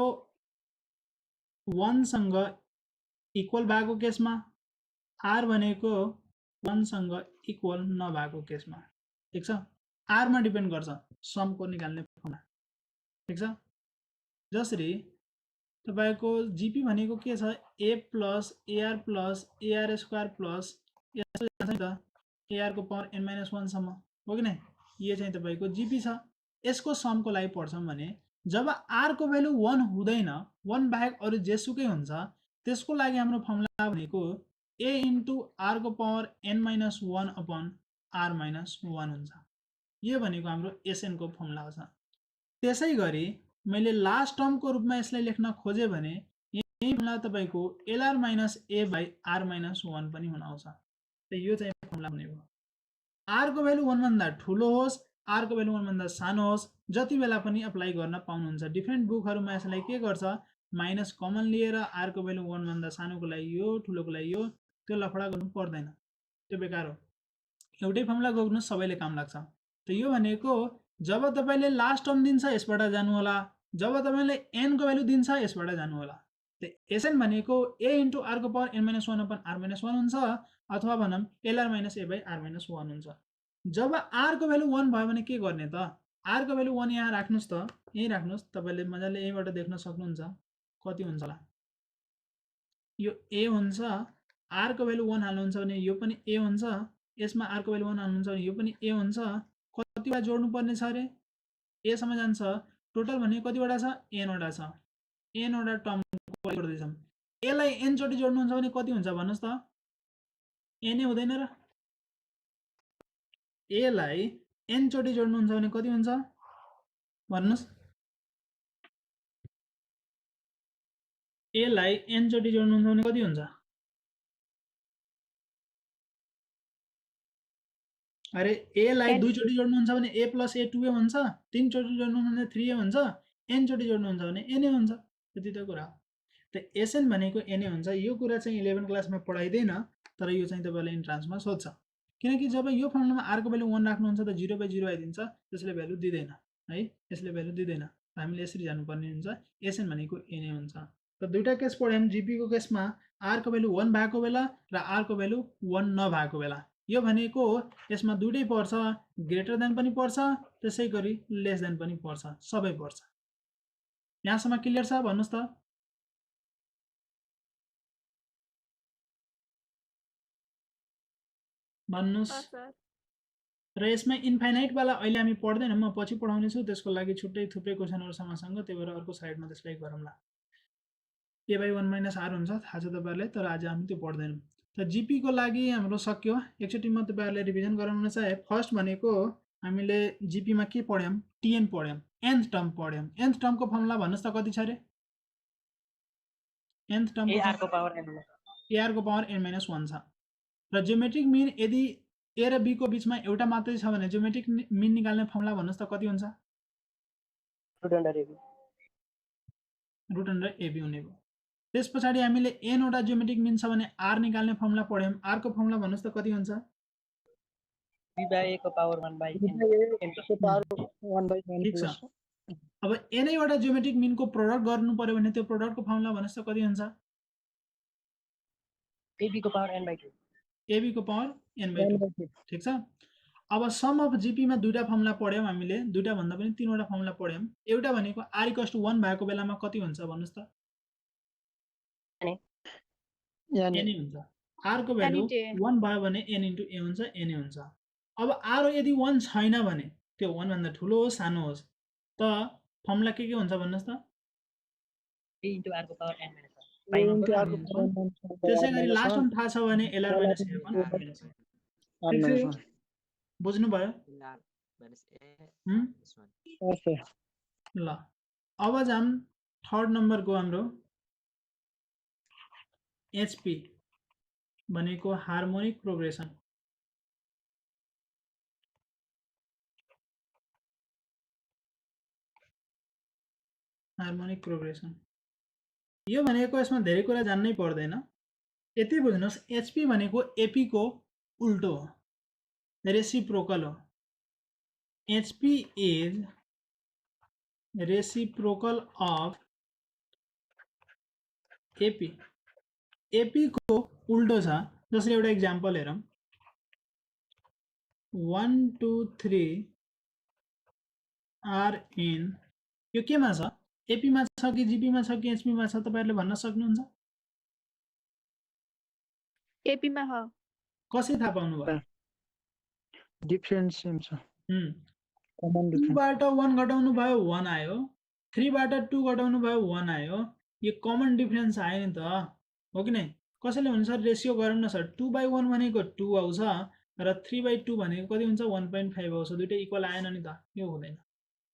1 सँग इक्वल भएको केसमा, r भनेको 1 सँग इक्वल नभएको केसमा, ठीक छ? r मा डिपेन्ड गर्छ सम को निकाल्ने फर्मुला, ठीक छ? जसरी तपाईको जीपी भनेको के छ? a plus ar plus ar square plus यसो जान्छ नि त ar को पावर n-1 सम्म, हो कि नै? यो चाहिँ तपाईको जीपी छ। यसको सम को लागि पढ्छौं भने जब r को भ्यालु 1 हुँदैन, 1 बाहेक अरु जेसुकै हुन्छ, त्यसको लागि हाम्रो फर्मुला भनेको a इन्टु r को पावर n-1 अपन r-1 हुन्छ। यो भनेको हाम्रो एसएन को फर्मुला हो। त्यसैगरी मैले लास्ट टर्म को रूपमा यसलाई लेख्न खोजे भने यही फर्मुला तपाईको lr minus a by r-1 पनि हुन आउँछ। त यो चाहिँ फर्मुला हुने भयो। r को भ्यालु 1 भन्दा ठूलो होस्, r को भ्यालु 1 भन्दा सानो होस्, जति बेला पनि अप्लाई गर्न पाउनुहुन्छ। डिफरेन्ट बुकहरुमा यसलाई के गर्छ? माइनस कमन लिएर r को भ्यालु 1 भन्दा सानोको लागि यो, ठूलोको लागि यो, त्यो लफडा गर्नु पर्दैन, त्यो बेकार हो। एउटै फर्मुला गर्नु सबैले काम लाग्छ। त यो भनेको जब तपाईले लास्ट टर्म दिन्छ यसबाट जानु होला, जब तपाईले n को भ्यालु दिन्छ यसबाट जानु होला। त एसएन भनेको a इन्टु r को पावर n-1 अपन r-1 हुन्छ, अथवा भनौं lr minus a by r-1 हुन्छ। जब r को भ्यालु 1 भयो भने के गर्ने त? r को भ्यालु 1 यहाँ राख्नुस् त, यही राख्नुस्। तपाईले मजाले यहीबाट देख्न सक्नुहुन्छ कति हुन्छ होला। यो a हुन्छ, r को भ्यालु 1 हाल्नुहुन्छ भने यो पनि a हुन्छ, यसमा r को भ्यालु 1 हाल्नुहुन्छ भने यो पनि a हुन्छ। कतिवटा जोड्नु पर्ने छ रे? a सम्म जान्छ। टोटल भने कतिवटा छ? n वटा छ। n वटा टर्म को जोड्दै छौं। a लाई n चोटी जोड्नुहुन्छ भने कति हुन्छ भन्नुस् त? n हुँदैन र? a लाई n चोटि जोड्नुहुन्छ भने कति हुन्छ भन्नुस् a लाई n चोटि जोड्नुहुन्छ भने कति हुन्छ अरे a लाई 2 चोटि जोड्नुहुन्छ भने a + a 2a हुन्छ 3 चोटि जोड्नुहुन्छ भने 3a हुन्छ n चोटि जोड्नुहुन्छ भने n हुन्छ त्यति त कुरा हो त sn भनेको n हुन्छ यो कुरा चाहिँ 11 क्लासमा पढाइदैन तर यो चाहिँ तपाईले इन्ट्रान्समा सोध्छ किनकि जब यो फर्मुलामा r को भ्यालु 1 राख्नुहुन्छ त 0/0 आइदिन्छ त्यसले भ्यालु दिदैन है यसले भ्यालु दिदैन हामीले यसरी जानुपर्ने हुन्छ sn भनेको n हुन्छ त दुईटा केस पढ्यौं gp को केसमा r को भ्यालु 1 भएको बेला र r को भ्यालु 1 नभएको बेला यो भनेको यसमा दुईटै पर्छ ग्रेटर देन पनि पर्छ त्यसैगरी लेस देन पनि पर्छ सबै पर्छ यहाँसम्म क्लियर छ भन्नुस् त भन्नुस् र यसमा इन्फाइनाइट वाला अहिले हामी पढ्दैनौं म पछि पढाउने छु त्यसको लागि छुट्टै थुप्रै क्वेशनहरु सँगसँगै त्यही भएर अर्को साइडमा त्यसलाई गरौँला a/1 - r हुन्छ थाहा छ तपाईहरुलाई तर आज हामी त्यो पढ्दैनौं त जीपी को लागि हाम्रो सक्यो एकचोटी म तपाईहरुलाई रिभिजन गराउन चाहे फर्स्ट भनेको हामीले जीपी मा के पढ्यौं tn पढ्यौं nth टर्म पढ्यौं nth टर्म को फर्मुला भन्नुस् त कति छ रे nth टर्म को ar को पावर n - 1 छ र ज्योमेट्रिक मिन यदि a र b को बीचमा एउटा मात्रै छ भने ज्योमेट्रिक मिन निकाल्ने फर्मुला भन्नुस् त कति हुन्छ रुट अन्डर ab हुने भयो त्यसपछि हामीले n वटा ज्योमेट्रिक मिन छ भने r निकाल्ने फर्मुला पढ्यौं r को फर्मुला भन्नुस् त कति हुन्छ b/a को पावर 1/n ठीक छ अब n वटा ज्योमेट्रिक मिन को प्रोडक्ट गर्नु पर्यो भने त्यो प्रोडक्ट को फर्मुला भन्नुस् त कति हुन्छ ab को पावर n/2 ab को पावर n/2 ठीक छ अब सम अफ जीपी मा दुईटा फर्मुला पढ्यौं हामीले दुईटा भन्दा पनि तीनवटा फर्मुला पढ्यौं एउटा भनेको r = 1 भएको बेलामा कति हुन्छ भन्नुस् त n हुन्छ r को भ्यालु 1 भयो भने n * a हुन्छ n हुन्छ अब r यदि 1 छैन भने त्यो 1 भन्दा ठूलो होस् सानो होस् त फर्मुला के हुन्छ भन्नुस् त b * r को पावर n - 1 त्यसैगरी लास्ट वन थाहा छ भने lr - a -1 बुझ्नु भयो ल अब जाम थर्ड नम्बर को हाम्रो HP भनेको हार्मोनिक प्रोग्रेसन यो भनेको यसमा धेरै कुरा जान्नै पर्दैन यति बुझ्नुस् HP भनेको AP को उल्टो हो रेसिप्रोकल हो HP is reciprocal of AP AP को उल्टो छ जसरी एउटा एक्जाम्पल हेरौं 1 2 3 आर इन यो केमा छ AP मा छ कि GP मा छ कि HP मा छ तपाईहरुले भन्न सक्नुहुन्छ AP मा हो कसरी थाहा पाउनु भयो डिफरेन्स सेम छ कमन 2 बाट 1 घटाउनु भयो 1 आयो 3 बाट 2 घटाउनु भयो 1 आयो यो कमन डिफरेन्स आयो नि त हो कि नै कसैले भन्छ सर रेशियो गरौँ न सर 2/1 भनेको 2 आउँछ र 3/2 भनेको कति हुन्छ 1.5 आउँछ दुईटै इक्वल आएन नि त यो हुँदैन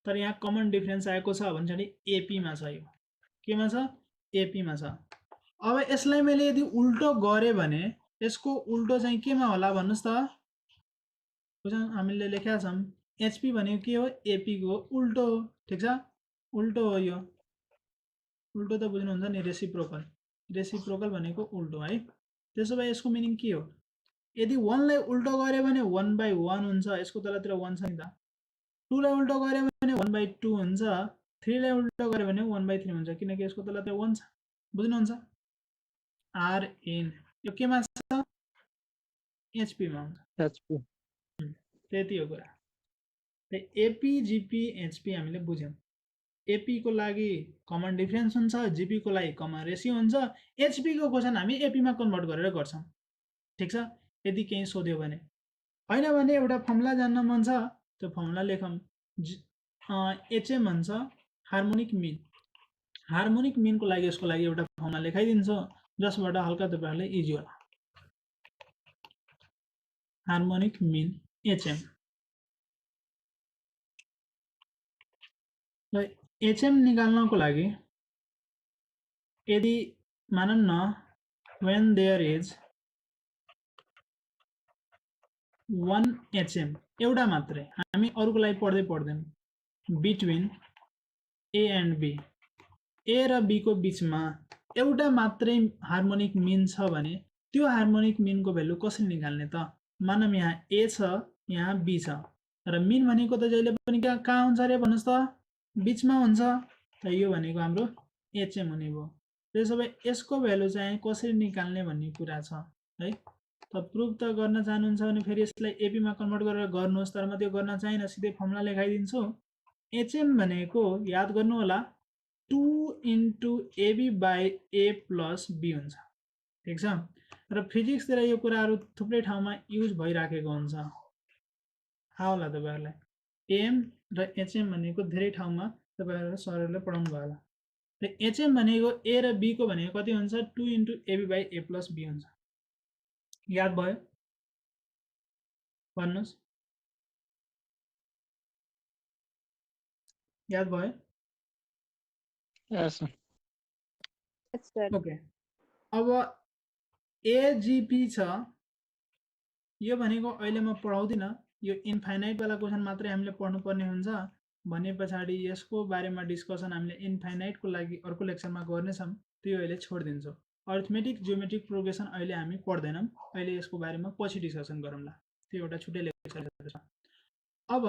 तर यहाँ कमन डिफरेन्स आएको छ भन्छ नि AP मा छ यो केमा छ AP मा छ अब यसलाई मैले यदि उल्टो गरे भने यसको उल्टो चाहिँ केमा होला भन्नुस् त हामीले लेखेका छौं HP भनेको के हो AP को उल्टो हो ठीक छ उल्टो हो यो उल्टो त बुझ्नुहुन्छ नि रेसिप्रोकल भनेको उल्टो है त्यसो भए यसको मिनिङ के हो यदि 1 लाई उल्टो गरे भने 1/1 हुन्छ यसको तलतिर 1 छ नि त 2 लाई उल्टो गरे भने 1/2 हुन्छ 3 लाई उल्टो गरे भने 1/3 हुन्छ किनकि यसको तलतिर 1 छ बुझ्नुहुन्छ R in यो केमा छ HP मा हुन्छ HP त्यति हो कुरा त AP GP HP हामीले बुझ्यौं AP को लागि कमन डिफरेन्स हुन्छ GP को लागि कमन रेशियो हुन्छ HP को क्वेशन हामी AP मा कन्भर्ट गरेर गर्छौं ठीक छ यदि केही सोध्यो भने हैन भने एउटा फर्मुला जान्न मन छ त्यो फर्मुला लेखौं HM भन्छ हार्मोनिक मिन को लागि यसको लागि एउटा फर्मुला लेखाइदिन्छु जसबाट हल्का तपाईहरुले इजी होला हार्मोनिक मिन HM र एचएम निकाल्नको लागि यदि मानौँ न when there is 1 HM एउटा मात्रै, हामी अरूको लागि पढ्दै पढ्दैनौँ, between A and B, A र बी को बीचमा एउटा मात्रै हार्मोनिक मिन छ भने त्यो हार्मोनिक मिनको भ्यालु कसरी निकाल्ने त? मानौँ यहाँ ए छ, यहाँ बी छ, र मिन भनेको त जहिले पनि कहाँ हुन्छ रे भन्नुस् त? बीचमा हुन्छ। त यो भनेको हाम्रो एचएम हुने भयो। त्यसो भए यसको भ्यालु चाहिँ कसरी निकाल्ने भन्ने कुरा छ है। त प्रुफ त गर्न चाहनुहुन्छ भने फेरि यसलाई एपी मा कन्भर्ट गरेर गर्नुहोस्, तर म त्यो गर्न चाहिन, सिधै फर्मुला लेखाइदिन्छु। एचएम भनेको याद गर्नु होला 2 into AB by A plus B हुन्छ। ठीक छ। र फिजिक्सतिर यो कुराहरू थुप्रै ठाउँमा युज भइराखेको हुन्छ। थाहा होला तपाईहरुलाई। एम र एचएम भनेको धेरै ठाउँमा तपाईहरुले सरहरूले पढाउनु भयो होला। र एचएम भनेको ए र बी को भनेको कति हुन्छ? 2 into AB by A plus B हुन्छ। याद भयो? भन्नुस्। याद भयो? Yes, sir. ओके। अब एजीपी छ, यो भनेको अहिले म पढाउँदिन, यो इन्फाइनाइट वाला क्वेशन मात्रै हामीले पढ्नुपर्ने हुन्छ। भने पछाडी यसको बारेमा डिस्कसन हामीले इन्फाइनाइट को लागि अर्को लेक्चरमा गर्नेछौं, त्यो अहिले छोड्दिन्छौं। अरिथमेटिक जियोमेट्रिक प्रोग्रेसन अहिले हामी पढ्दैनौं, अहिले यसको बारेमा पछि डिस्कसन गरौँला, त्यो एउटा छुट्टै लेक्चर छ। अब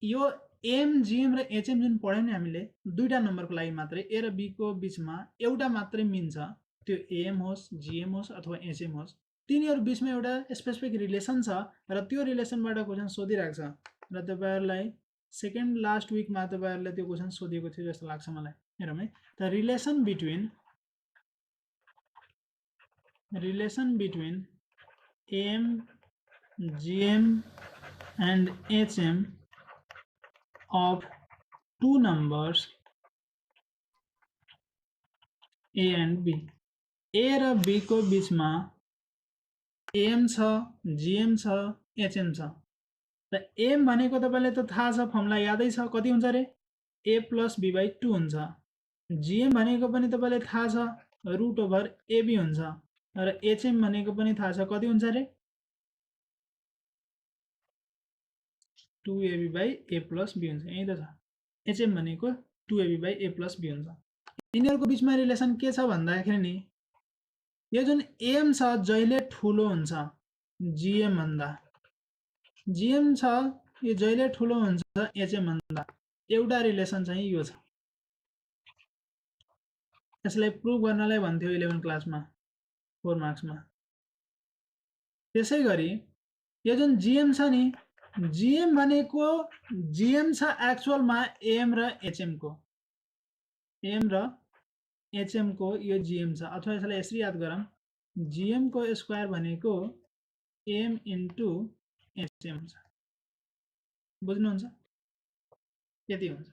यो एम जीएम र एचएम जुन पढ्यौं नि हामीले, दुईटा नम्बरको लागि मात्रै ए र बी को बीचमा एउटा मात्रै मिन छ, त्यो एम होस्, जीएम होस् अथवा एचएम होस्, तिनीहरु बीचमा एउटा स्पेसिफिक रिलेसन छ र त्यो रिलेसनबाट क्वेशन सोधिराख्छ। र तपाईहरुलाई सेकेन्ड लास्ट वीकमा तपाईहरुले त्यो क्वेशन सोधिएको थियो जस्तो लाग्छ मलाई। हेरौँ है। त relation between AM GM and HM of two numbers A and B. A र B को बीचमा AM छ, GM छ, HM छ। त M भनेको तपाईलाई त थाहा छ, फर्मुला यादै छ, कति हुन्छ रे? A plus B by 2 हुन्छ। GM भनेको पनि तपाईलाई थाहा छ, रूट ओभर AB हुन्छ। र HM भनेको पनि थाहा छ, कति हुन्छ रे? 2AB by A plus B हुन्छ। यही त छ। HM भनेको 2AB by A plus B हुन्छ। यिनीहरुको बीचमा रिलेसन के छ भन्दाखेरि नि, यो जुन AM छ जहिले ठुलो हुन्छ GM भन्दा, GM छ यो जहिले ठुलो हुन्छ HM भन्दा, एउटा रिलेसन चाहिँ यो छ। यसलाई प्रुभ गर्नलाई भन्थ्यो 11 क्लासमा 4 मार्क्समा। त्यसैगरी यो जुन GM छ नि, GM भनेको GM छ एक्चुअलमा AM र HM को, AM र HM को यो GM छ, अथवा यसलाई यसरी याद गरौँ, GM को स्क्वायर भनेको AM into HM हुन्छ। बुझ्नुहुन्छ? यति हुन्छ।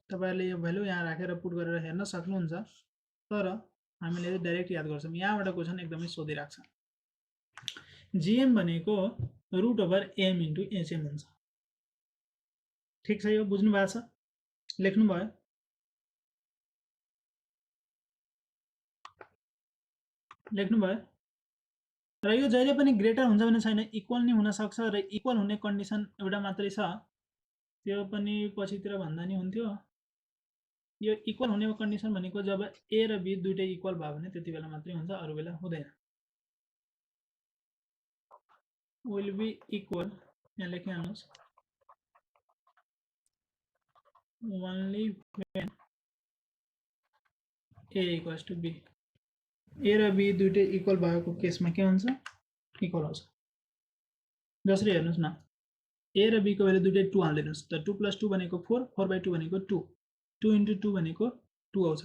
तपाईहरुले यो भ्यालु यहाँ राखेर पुट गरेर हेर्न सक्नुहुन्छ, तर हामीले डाइरेक्ट याद गर्छौं। यहाँबाट क्वेशन एकदमै सोधिराख्छ। GM भनेको root over AM into HM हुन्छ। ठीक छ, यो बुझ्नु भएको छ? लेख्नु भयो? लेख्नु भयो? र यो जहिले पनि ग्रेटर हुन्छ भने छैन, इक्वल नै हुन सक्छ, र इक्वल हुने कन्डिसन एउटा मात्रै छ, त्यो पनि पछितिर भन्दा नि हुन्थ्यो। यो इक्वल हुने कन्डिसन भनेको जब ए र बी दुईटै इक्वल भयो भने त्यति बेला मात्रै हुन्छ, अरु बेला हुँदैन। will be equal, यहाँ लेखिहाल्नुस्, only when A equals to B। ए र बी दुईटै इक्वल भएको केसमा के हुन्छ? इक्वल हुन्छ। जसरी हेर्नुस् न, ए र बी को भ्यालु दुईटै 2 हाल्दिनुस्, त 2 + 2 भनेको 4, 4/2 भनेको 2, 2 into 2 भनेको 2 आउँछ,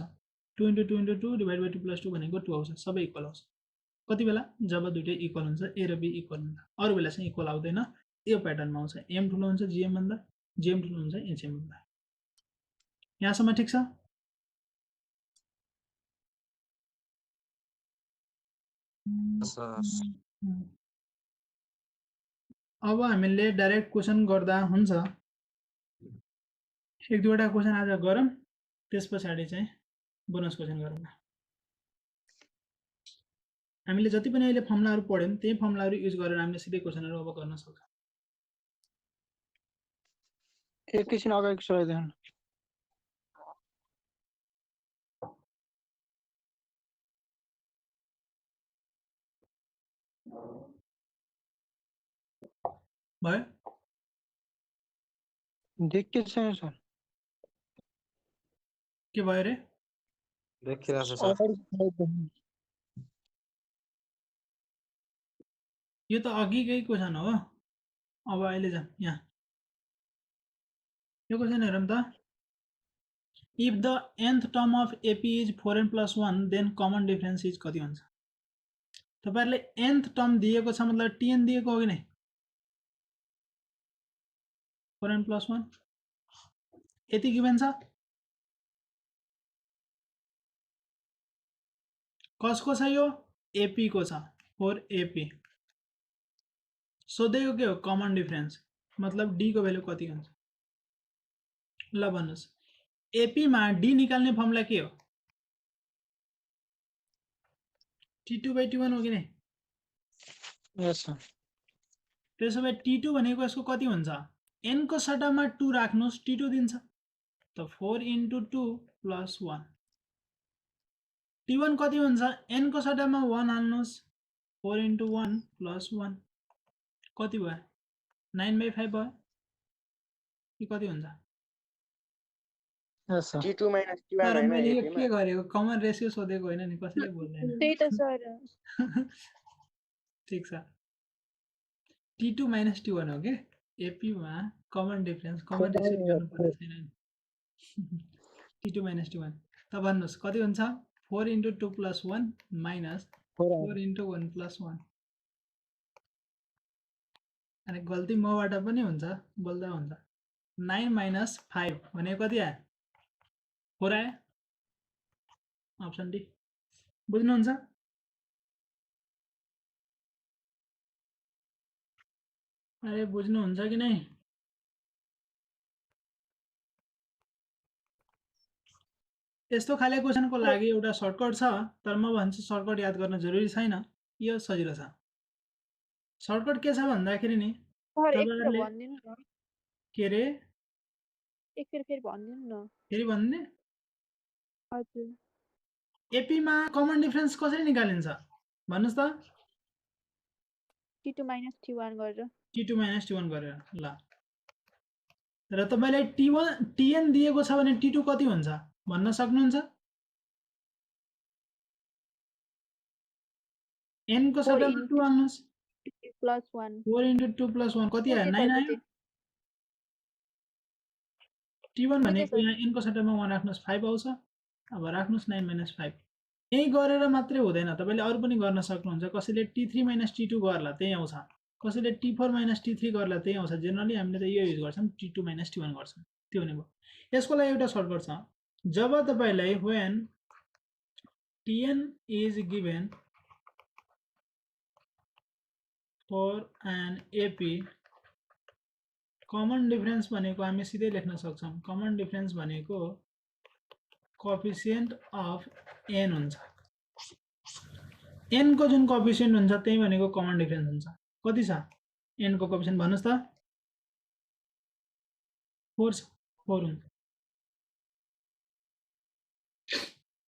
2 into 2 into 2 divided by 2 + 2 भनेको 2 आउँछ। सबै इक्वल आउँछ। कति बेला? जब दुईटै इक्वल हुन्छ, ए र बी इक्वल हुन्छ। अरु बेला चाहिँ इक्वल आउँदैन। यो प्याटर्नमा आउँछ, एम ठुलो हुन्छ जीएम भन्दा, जीएम ठुलो हुन्छ एचएम भन्दा। यहाँसम्म ठीक छ? अब हामीले डाइरेक्ट क्वेशन गर्दा हुन्छ। एक दुईवटा क्वेसन आज गरौँ, त्यस पछाडि चाहिँ बोनस क्वेसन गरौँ न। हामीले जति पनि अहिले फर्मुलाहरू पढ्यौँ त्यही फर्मुलाहरू युज गरेर हामीले सिधै क्वेसनहरू अब गर्न सक्छौँ। एकैछिन अगाडि सराइदिनु। भयो? देख्यो छैन सर? के भयो रे? देखिरहेको छ सर। अगाडि सराइदिनु। यो त अघिकै क्वेसन हो। अब अहिले जाउँ यहाँ। यो क्वेसन हेरौँ त। If the nth term of AP is 4n + 1 then common difference is कति हुन्छ? तपाईहरुले nth टर्म दिएको छ मतलब tn दिएको हो कि नै? 4n + 1 यति गिभन छ। कसको छ यो? AP को छ। 4AP सोधेको के हो? कमन डिफरेन्स मतलब d को भ्यालु कति हुन्छ? ल भन्नुस्। AP मा d निकाल्ने फर्मुला के हो? T2/T1 हो कि नै? यस सर। त्यसो भए T2 भनेको यसको कति हुन्छ? n को सट्टामा 2 राख्नुस्, T2 दिन्छ। त 4 × 2 + 1। T1 कति हुन्छ? n को सट्टामा 1 हाल्नुस्, 4 × 1 + 1 कति भयो? 9/5 भयो। यो कति हुन्छ? यस सर। T2 minus T1 तर होइन मैले यो AP मा के गरेको? कमन रेशियो सोधेको होइन नि, कसैले बोल्दैन। त्यही त सर। ठीक छ। T2 - T1 हो के? AP मा कमन डिफरेन्स कमन रेशियो गर्नु पर्ने छैन नि। T2 - T1 त भन्नुस् कति हुन्छ? 4 × 2 + 1 - 4 × 1 + 1। अनि गल्ती मबाट पनि हुन्छ, बोल्दा हुन्छ। 9 - 5 भनेको कति आयो? 4 आयो। Option D. बुझ्नुहुन्छ? अरे बुझ्नुहुन्छ कि नै? यस्तो खाले क्वेसनको लागि एउटा सर्टकट छ, तर म भन्छु सर्टकट याद गर्न जरुरी छैन। यो सजिलो छ। सर्टकट के छ भन्दाखेरि नि सर एकखेर तपाईहरुले भनिदिनु न। के रे? एकखेर फेरि भनिदिनु न। फेरि भन्ने? हजुर। AP मा कमन डिफरेन्स कसरी निकालिन्छ? भन्नुस् त। T2 - T1 गरेर। T2 - T1 गरेर। ल। र तपाईले T1 TN दिएको छ भने T2 कति हुन्छ भन्न सक्नुहुन्छ? n को सट्टामा 2 हाल्नुस्। +1 4 × 2 + 1 कति आयो? 9 आयो। T1 भनेको यहाँ n को सट्टामा 1 राख्नुस् 5 आउँछ। अब राख्नुस् 9 - 5। यही गरेर मात्रै हुँदैन, तपाईले अरु पनि गर्न सक्नुहुन्छ। कसैले T3 - T2 गर्ला त्यही आउँछ। कसैले T4 - T3 गर्ला त्यही आउँछ। जनरली हामीले त यो युज गर्छौं, T2 - T1 गर्छौं। त्यो भने भयो। यसको लागि एउटा सर्टकट छ। जब तपाईलाई when Tn is given for an AP common difference भनेको हामी सिधै लेख्न सक्छौं। कमन डिफरेन्स भनेको कोएफिसिएन्ट अफ n हुन्छ। n को जुन कोएफिसिएन्ट हुन्छ त्यही भनेको कमन डिफरेन्स हुन्छ। कति छ n को कोएफिसिएन्ट भन्नुस् त? 4 छ। 4 हुन्छ।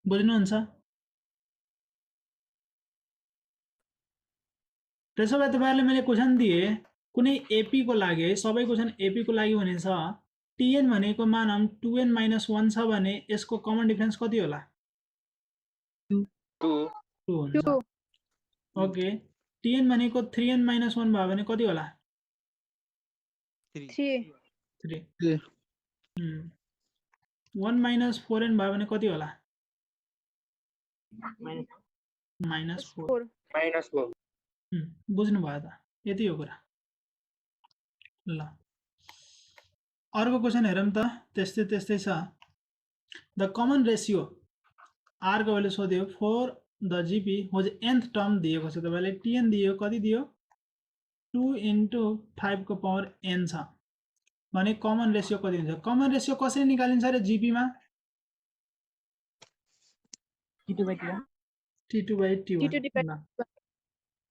बुझ्नुहुन्छ? त्यसो भए तपाईहरुले मैले क्वेशन दिए कुनै AP को लागि है, सबै क्वेशन AP को लागि भने छ Tn भनेको मानौं 2n - 1 छ भने यसको कमन डिफरेन्स कति होला? 2 हुन्छ। ओके। Tn भनेको 3n - 1 भयो भने कति होला? 3 3 1 - 4n भयो भने कति होला? -4 -4 बुझ्नु भयो त? यति हो कुरा। ल अर्को क्वेशन हेरौँ त। त्यस्तै छ। द कमन रेशियो r को भ्यालु सोध्यो for the GP whose nth term दिएको छ। तपाईले Tn दियो, कति दियो? 2 × 5 को पावर n छ भने कमन रेसियो कति हुन्छ कमन रेसियो कसरी निकालिन्छ रे जीपी मा T2/T1. T2/T1 T2 depend- ल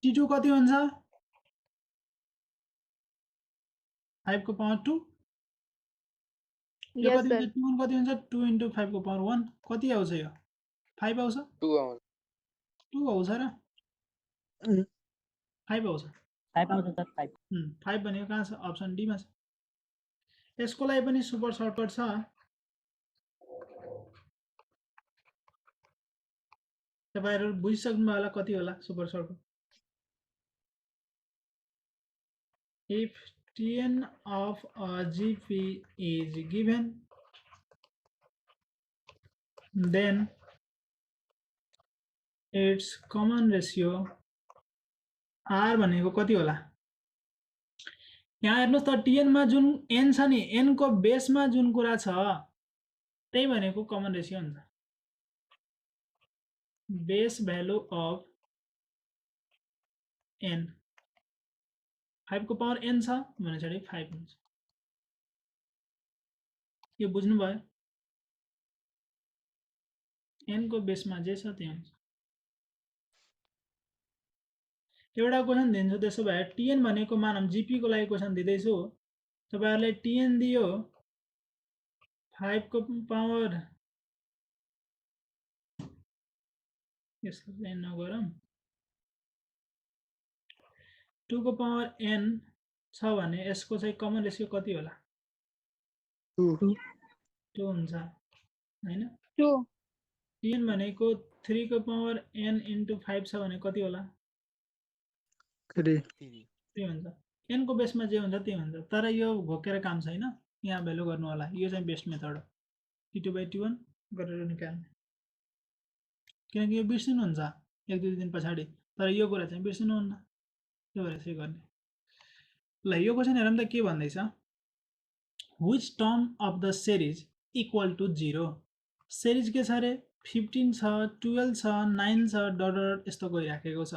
T2 कति हुन्छ 5 को पावर 2 यो Yes, कति sir. हुन्छ T1 कति हुन्छ 2 into 5 को पावर 1 कति आउँछ यो 5 आउँछ 2 आउँछ र 5 आउँछ 5 आउँछ सर 5. 5 भनेको कहाँ छ अप्सन डी मा छ यसको लागि पनि सुपर सर्टकट छ तपाईहरु बुझिसक्नु होला कति होला super shortcut if Tn of a GP is given then its common ratio R भनेको कति होला यहाँ हेर्नुस् त Tn मा जुन n छ नि n को बेसमा जुन कुरा छ त्यही भनेको कमन रेशियो हुन्छ बेस भ्यालु अफ n 5 को पावर n छ भनेपछि 5 हुन्छ यो बुझ्नु भयो n को बेसमा जे छ त्यही हुन्छ एउटा क्वेशन दिन्छु त्यसो भए Tn भनेको मानम जीपी को लागि क्वेशन दिदैछु तपाईहरुले Tn दियो 5 को पावर यसलाई नगरौं 2 को पावर n छ भने यसको चाहिँ कमन रेशियो कति होला 2 हुन्छ हैन 2. Tn भनेको 3 को पावर n into 5 छ भने कति होला 3 त्यही हुन्छ n को बेसमा जे हुन्छ त्यही हुन्छ तर यो घोकेर काम छैन यहाँ भ्यालु गर्नु होला यो चाहिँ बेस्ट मेथड हो T2/T1 गरेर निकाल्ने किनकि यो बिर्सिनु हुन्छ 1-2 दिन पछाडी तर यो कुरा चाहिँ बिर्सिनु हुन्न त्यो भएर चाहिँ गर्ने ल यो क्वेशन हेरौँ त के भन्दै छ which term of the series equal to 0 series के छ रे 15 छ 12 छ 9 छ डट यस्तो गइराखेको छ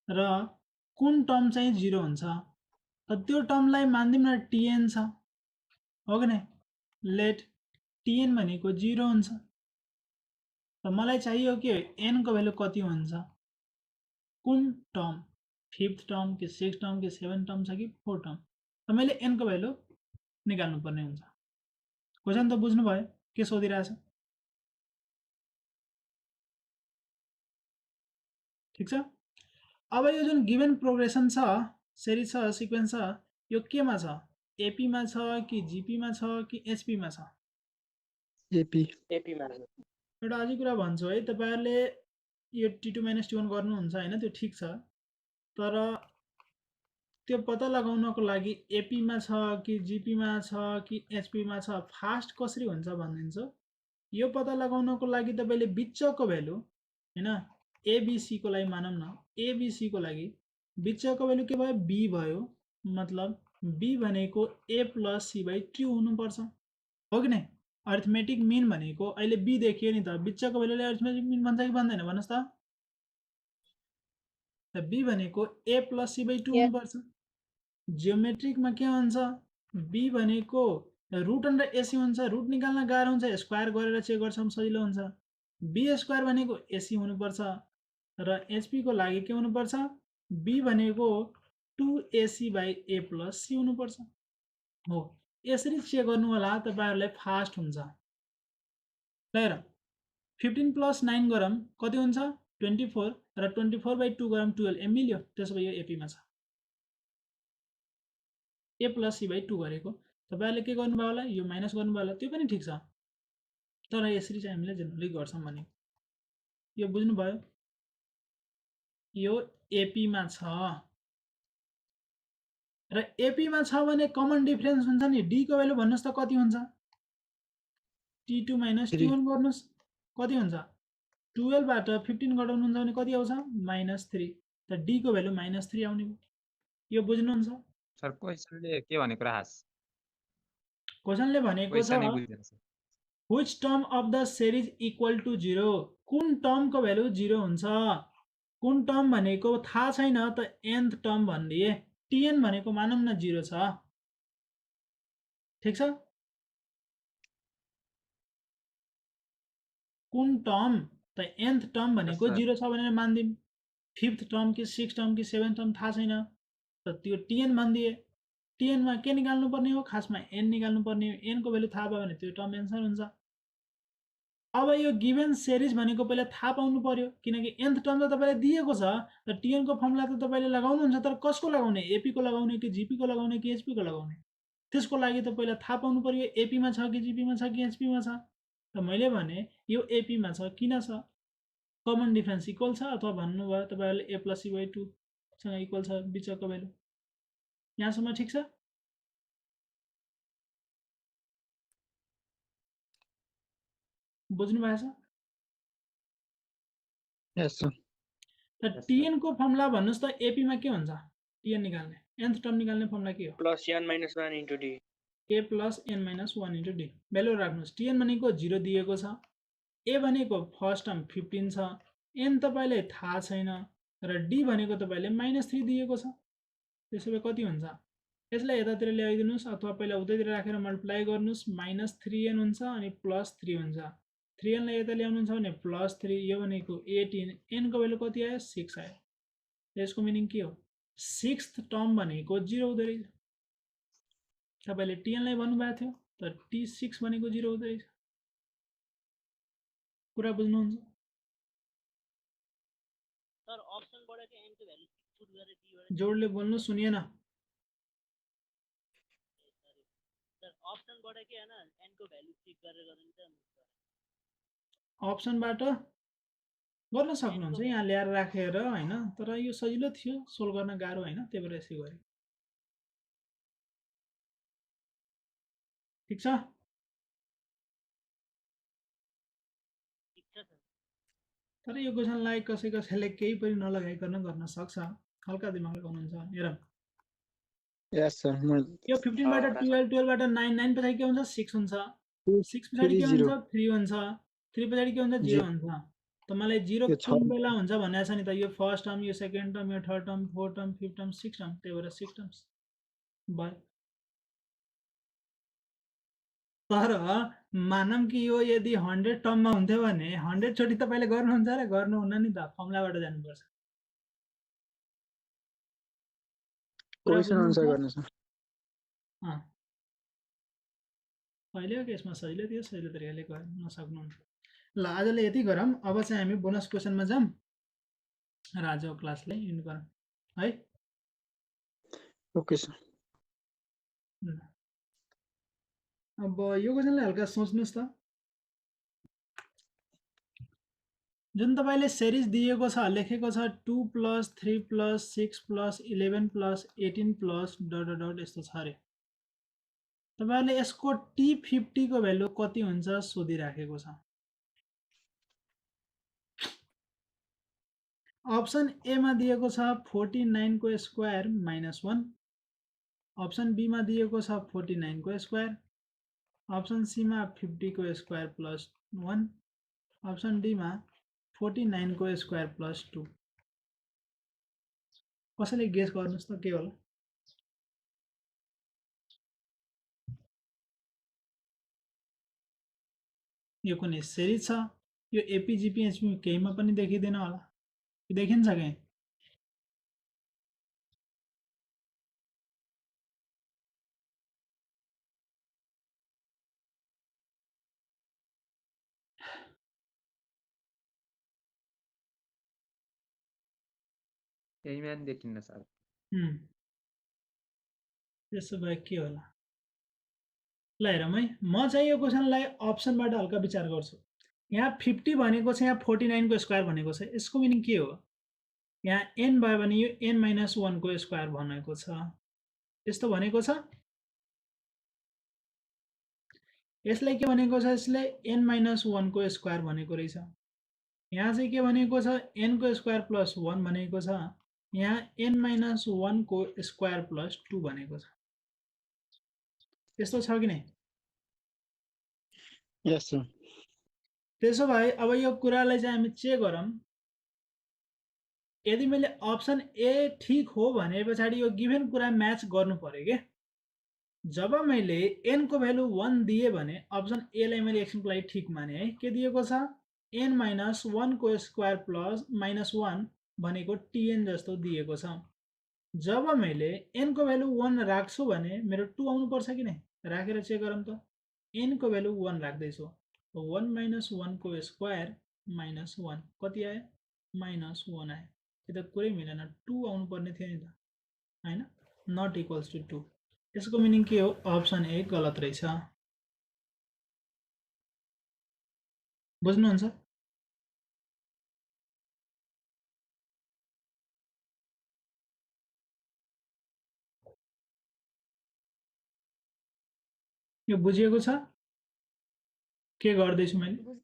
र कुन टर्म चाहिँ 0 हुन्छ त त्यो टर्मलाई मान्दिम न Tn छ हो कि नै लेट Tn भनेको 0 हुन्छ त मलाई चाहियो के n को भ्यालु कति हुन्छ कुन टर्म 5th टर्म कि 6th टर्म कि 7th टर्म छ कि 4th टर्म त मैले n को भ्यालु निकाल्नु पर्ने हुन्छ क्वेशन त बुझ्नु भयो के सोधिरहेछ ठीक छ अब यो जुन गिवन प्रोग्रेसन छ सिरिज छ सिक्वेन्स छ यो केमा छ एपी मा छ कि जीपी मा छ कि एचपी मा छ एपी मा एउटा अझै कुरा भन्छु है तपाईहरुले यो T2 - T1 गर्नुहुन्छ हैन त्यो ठीक छ तर त्यो पत्ता लगाउनको लागि एपी मा छ कि जीपी मा छ कि एचपी मा छ फास्ट कसरी हुन्छ भनिदिन्छु यो पत्ता लगाउनको लागि तपाईले बिचको भ्यालु हैन एबीसी को लागि मानौं न एबीसी को लागि बिचको भ्यालु के भयो बी भयो मतलब बी भनेको a + c/2 हुनु पर्छ हो कि नै अरिथमेटिक मीन भनेको अहिले बी देखियो नि त बिचको भ्यालुले अरिथमेटिक मीन भन्छ कि भन्दैन भन्नुस् त बी भनेको a + c/2 हुनु पर्छ जियोमेट्रिक मा के हुन्छ बी भनेको रुट अन्डर एसी हुन्छ रुट निकाल्न गाह्रो हुन्छ स्क्वायर गरेर चेक गर्छौं सजिलो हुन्छ बी स्क्वायर भनेको एसी हुनु पर्छ र एचपी को लागि के हुनु पर्छ बी भनेको 2ac/a + c हुनु पर्छ हो यसरी चेक गर्नु होला तपाईहरुलाई फास्ट हुन्छ ल हेर 15 + 9 गरौँ कति हुन्छ 24 र 24/2 गरौँ 12 ए मिल्यो त्यसो भए यो एपी मा छ a + c/2 गरेको तपाईहरुले के गर्नुभयो होला यो माइनस गर्नुभयो होला त्यो पनि ठीक छ तर यसरी चाहिँ हामीले जनरली गर्छौं भने यो बुझ्नु भयो यो एपी मा छ र एपी मा छ भने कमन डिफरेन्स हुन्छ नि डी को भ्यालु भन्नुस् त कति हुन्छ T2 - T1 गर्नुस् कति हुन्छ 12 बाट 15 घटाउनु हुन्छ भने कति आउँछ -3 त डी को भ्यालु -3 आउने भयो यो बुझ्नुहुन्छ सर क्वेशनले के भनेको रास क्वेशनले भनेको छ क्वेशनै बुझ्दैन sir which term of the series equal to 0 कुन टर्म को भ्यालु 0 हुन्छ कुन टर्म भनेको थाहा छैन त nth टर्म भनिदिए Tn भनेको मानौं न 0 छ ठिक छ कुन टर्म त nth टर्म भनेको sir. 0 छ भनेर मान्दिम 5th टर्म कि 6th टर्म कि 7th टर्म थाहा छैन त त्यो tn मान्दिए tn मा के निकाल्नु पर्ने हो खासमा n निकाल्नु पर्ने हो n को भ्यालु थाहा भयो भने त्यो टर्म एन्सर हुन्छ अब यो गिभन सिरिज भनेको पहिला थाहा पाउनु पर्यो किनकि nth टर्म त तपाईलाई दिएको छ र tn को फर्मुला त तपाईले लगाउनुहुन्छ तर कसको लगाउने AP को लगाउने कि GP को लगाउने कि HP को लगाउने त्यसको लागि त पहिला थाहा पाउनु पर्यो AP मा छ कि GP मा छ कि HP मा छ त मैले भने यो AP मा छ किन छ कमन डिफरेन्स इक्वल छ अथवा भन्नुभयो तपाईहरुले a + c/2 सँग इक्वल छ बिचको भ्यालु यहाँसम्म ठीक छ बुझ्नु भएको छ यस सर त tn को फर्मुला भन्नुस् त AP मा के हुन्छ tn निकाल्ने nth टर्म निकाल्ने फर्मुला के हो plus n minus 1 into d. a plus n minus 1 into d value राख्नुस् tn भनेको 0 दिएको छ a भनेको फर्स्ट टर्म 15 छ n तपाईलाई थाहा छैन र d भनेको तपाईले -3 दिएको छ त्यसैले कति हुन्छ यसलाई यतातिर ल्याइदिनुस् अथवा पहिला उतैतिर राखेर मल्टिप्लाई गर्नुस् -3n हुन्छ अनि +3 हुन्छ 3n लाई यता ल्याउनुहुन्छ भने +3 यो भनेको 18 n को भ्यालु कति आयो 6 आयो यसको मिनिङ के हो 6th टर्म भनेको 0 हुँदै रहेछ तपाईले tn लाई भन्नु भएको थियो तर t6 भनेको 0 हुँदै रहेछ कुरा बुझ्नुहुन्छ सर ऑप्शन बाट के n को भ्यालु पुट गरेर d बाट जोडले बोल्नु सुनिएन सर ऑप्शन बाट के हैन n को भ्यालु चेक गरेर गरिन्छ अप्सनबाट गर्न सक्नुहुन्छ यहाँ ल्याएर राखेर हैन तर यो सजिलो थियो सोल्भ गर्न गाह्रो हैन त्यही भएर यसै गरे ठीक छ ठीक छ सर तर यो क्वेशनलाई कसैले केही पनि नलगाइकन गर्न सक्छ हल्का दिमाग लगाउनुहुन्छ हेर यस सर यो 15 बाट 12 12 बाट 9 9 पछि के हुन्छ 6 हुन्छ 6 पछाडी के हुन्छ 3 हुन्छ 3 पछाडी के हुन्छ 0 हुन्छ त मलाई 0 कुन बेला हुन्छ भनेको छ नि त यो फर्स्ट टर्म यो सेकेन्ड टर्म यो third term fourth term fifth term sixth term त्यही भएर 6 टर्म्स भयो तर मानम कि यो यदि 100 टर्ममा हुन्थ्यो भने 100 चोटी तपाईले गर्नुहुन्छ र गर्नुहुन्न नि त फर्मुलाबाट जानुपर्छ क्वेशन आन्सर गर्ने सर पहिलेको केसमा सजिलो थियो सजिलो तरिकाले गर्न सक्नुहुन्छ ल आजले यति गरौँ अब चाहिँ हामी बोनस क्वेशनमा जाम र आजको क्लासलाई एन्ड गरौँ है ओके सर अब यो क्वेशनलाई हल्का सोच्नुस् त जुन तपाईले सिरिज दिएको छ लेखेको छ 2 + 3 + 6 + 11 + 18 + ... यस्तो छ रे तपाईले यसको t50 को भ्यालु कति हुन्छ सोधिराखेको छ अप्सन ए मा दिएको छ 49 को स्क्वायर -1 अप्सन बी मा दिएको छ 49 को स्क्वायर अप्सन सी मा 50 को स्क्वायर +1 अप्सन डी मा 49 को स्क्वायर +2 कसैले गेस गर्नुस् त के होला यो कुनै सिरिज छ यो एपीजीपी एचपी केहीमा पनि देखिदैन होला देखिन्छ के यही म्यान देखिन्न सर त्यसो भए के होला ल हेरौँ है म चाहिँ यो क्वेशनलाई अप्सनबाट हल्का विचार गर्छु यहाँ 50 भनेको छ यहाँ 49 को स्क्वायर भनेको छ यसको मिनिङ के हो यहाँ n भयो भने यो n - 1 को स्क्वायर भनेको छ यस्तो भनेको छ यसलाई के भनेको छ यसले n - 1 को स्क्वायर भनेको रहेछ यहाँ चाहिँ के भनेको छ n को स्क्वायर +1 भनेको छ यहाँ n - 1 को स्क्वायर +2 भनेको छ यस्तो छ कि नै यस सर त्यसो भए अब यो कुरालाई चाहिँ हामी चेक गरौँ यदि मैले अप्सन ए ठीक हो भने पछाडी यो गिभन कुरा म्याच गर्नु पर्यो के जब मैले n को भ्यालु 1 दिए भने अप्सन ए लाई मैले एक्सनको लागि ठिक माने है। के दिएको छ n माइनस 1 को स्क्वायर प्लस माइनस 1 भनेको tn जस्तो दिएको छ। जब मैले n को भ्यालु 1 राख्छु भने मेरो 2 आउनु पर्छ कि नै, राखेर चेक गरौँ त। n को भ्यालु 1 राख्दैछु, 1 माइनस 1 को स्क्वायर माइनस 1 कति आयो माइनस 1 आयो। यो त कुरै मिलेन, 2 आउनु पर्ने थियो नि त हैन, नट इक्वल्स टु 2। यसको मिनिङ के हो, अप्सन ए गलत रहेछ। बुझ्नुहुन्छ? यो बुझिएको छ? के गर्दैछु मैले?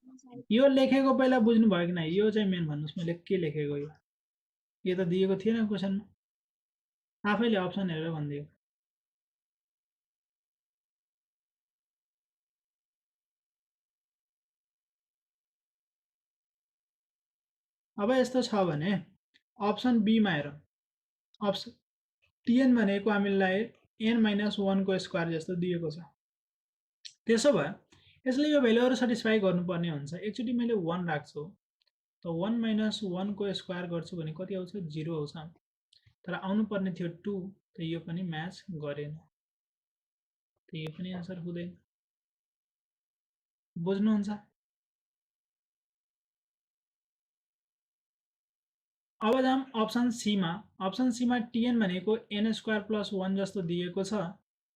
यो लेखेको पहिला बुझ्नु भयो कि नै? यो चाहिँ मेन भन्नुस्, मैले के लेखेको यो? यो त दिएको थिएन क्वेशनमा, आफैले अप्सन हेरेर भनिदियो। अब यस्तो छ भने अप्सन बी मा हेरौँ। अप्सन tn भनेको हामीलाई n माइनस 1 को स्क्वायर जस्तो दिएको छ। त्यसो भए यसले यो भ्यालुहरु सटिस्फाई गर्नुपर्ने हुन्छ। एकचोटी मैले 1 राख्छु त 1 माइनस 1 को स्क्वायर गर्छु भने कति आउँछ 0 आउँछ। तर आउनु पर्ने थियो 2, त यो पनि म्याच गरेन, त यो पनि आन्सर हुँदैन। बुझ्नुहुन्छ? अब जाम अप्सन सी मा। अप्सन सी मा tn भनेको n स्क्वायर प्लस 1 जस्तो दिएको छ।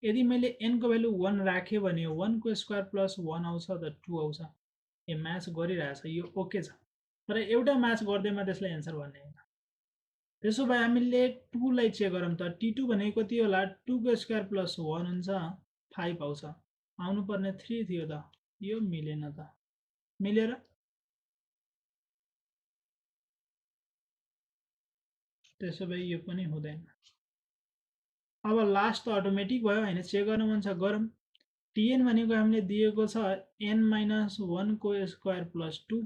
यदि मैले n को भ्यालु 1 राखे भने 1 को स्क्वायर प्लस 1 आउँछ त 2 आउँछ। यो म्याच गरिरहेछ, यो ओके छ। तर एउटा म्याच गर्दैमा त्यसलाई एन्सर भन्ने हैन। त्यसो भए हामीले 2 लाई चेक गरौँ त। t2 भनेको कति होला, 2 को स्क्वायर प्लस 1 हुन्छ 5 आउँछ। आउनु पर्ने 3 थियो त, यो मिलेन त। मिलेर त्यसो भए यो पनि हुँदैन। अब लास्ट त अटोमेटिक भयो हैन, चेक गर्न मन छ गरौँ। tn भनेको हामीले दिएको छ n माइनस 1 को स्क्वायर प्लस 2।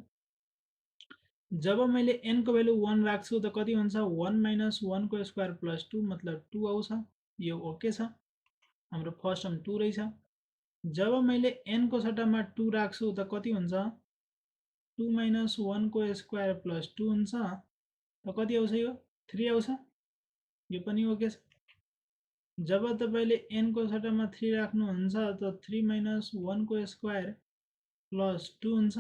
जब मैले n को भ्यालु 1 राख्छु त कति हुन्छ 1 माइनस 1 को स्क्वायर प्लस 2 मतलब 2 आउँछ। यो ओके छ, हाम्रो फर्स्ट टर्म 2 रहेछ। जब मैले n को सट्टामा 2 राख्छु त कति हुन्छ 2 माइनस 1 को स्क्वायर प्लस 2 हुन्छ, त कति आउँछ यो 3 आउँछ। यो पनि ओके छ। जब तपाईले n को सट्टामा 3 राख्नुहुन्छ त 3 माइनस 1 को स्क्वायर प्लस 2 हुन्छ,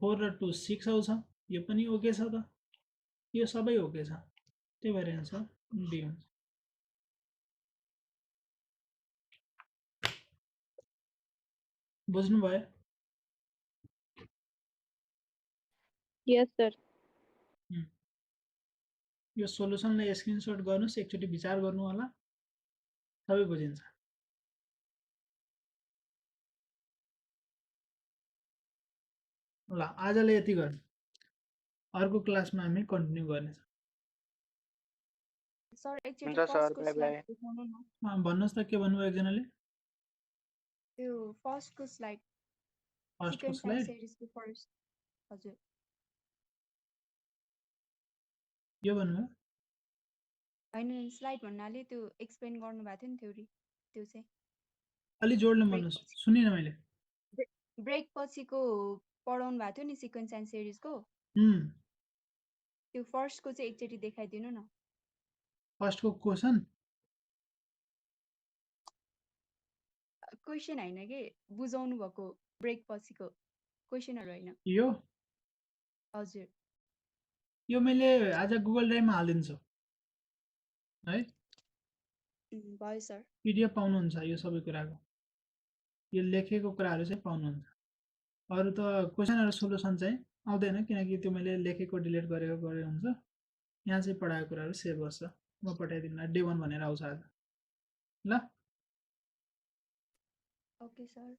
4 र 2 6 आउँछ। यो पनि ओके छ त, यो सबै ओके छ। त्यही भएर आन्सर डी हुन्छ। बुझ्नु भयो? यस सर। यो सोलुसनलाई स्क्रिनशट गर्नुस्, एकचोटी विचार गर्नु होला, सबै बुझिन्छ। ल आजले यति गर्नु, अर्को क्लासमा हामी कन्टिन्यू गर्नेछौँ। सर एकचोटि हुन्छ सर, फर्स्टको बाई स्लाइड बाई। देखाउनु न। भन्नुहोस् त के भन्नुभयो एकजनाले? त्यो फर्स्टको स्लाइड, फर्स्टको सिक्वेन्स एन्ड स्लाइड सिरिजको फर्स्ट। हजुर, यो भन्नुभयो? हैन स्लाइड भन्नाले त्यो एक्सप्लेन गर्नु भएको थियो नि थ्योरी, त्यो चाहिँ अलि जोडले ब्रेक भन्नुहोस्, पछि सुनिनँ मैले। ब्रेक पछिको पढाउनु भएको थियो नि सिक्वेन्स एन्ड सिरिजको, त्यो फर्स्टको चाहिँ एकचोटि देखाइदिनु न। फर्स्टको क्वेशन क्वेसन हैन के, बुझाउनु भएको ब्रेक पछिको क्वेसनहरु हैन। यो हजुर यो मैले आज गुगल ड्राइभमा हालिदिन्छु है, भयो सर। पीडीएफ पाउनुहुन्छ यो सबै कुराको, यो लेखेको कुराहरु चाहिँ पाउनुहुन्छ। अरु त क्वेशनहरु सोलुसन चाहिँ आउँदैन, किनकि त्यो मैले लेखेको डिलिट गरेको गरे हुन्छ। यहाँ चाहिँ पढाएको कुराहरु सेभ गर्छ, म पठाइदिन्छु डे 1 भनेर आउँछ आज। ल okay sir.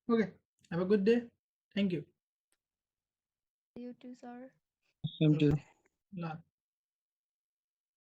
Okay, have a good day, thank you. You too sir. Thank you. ल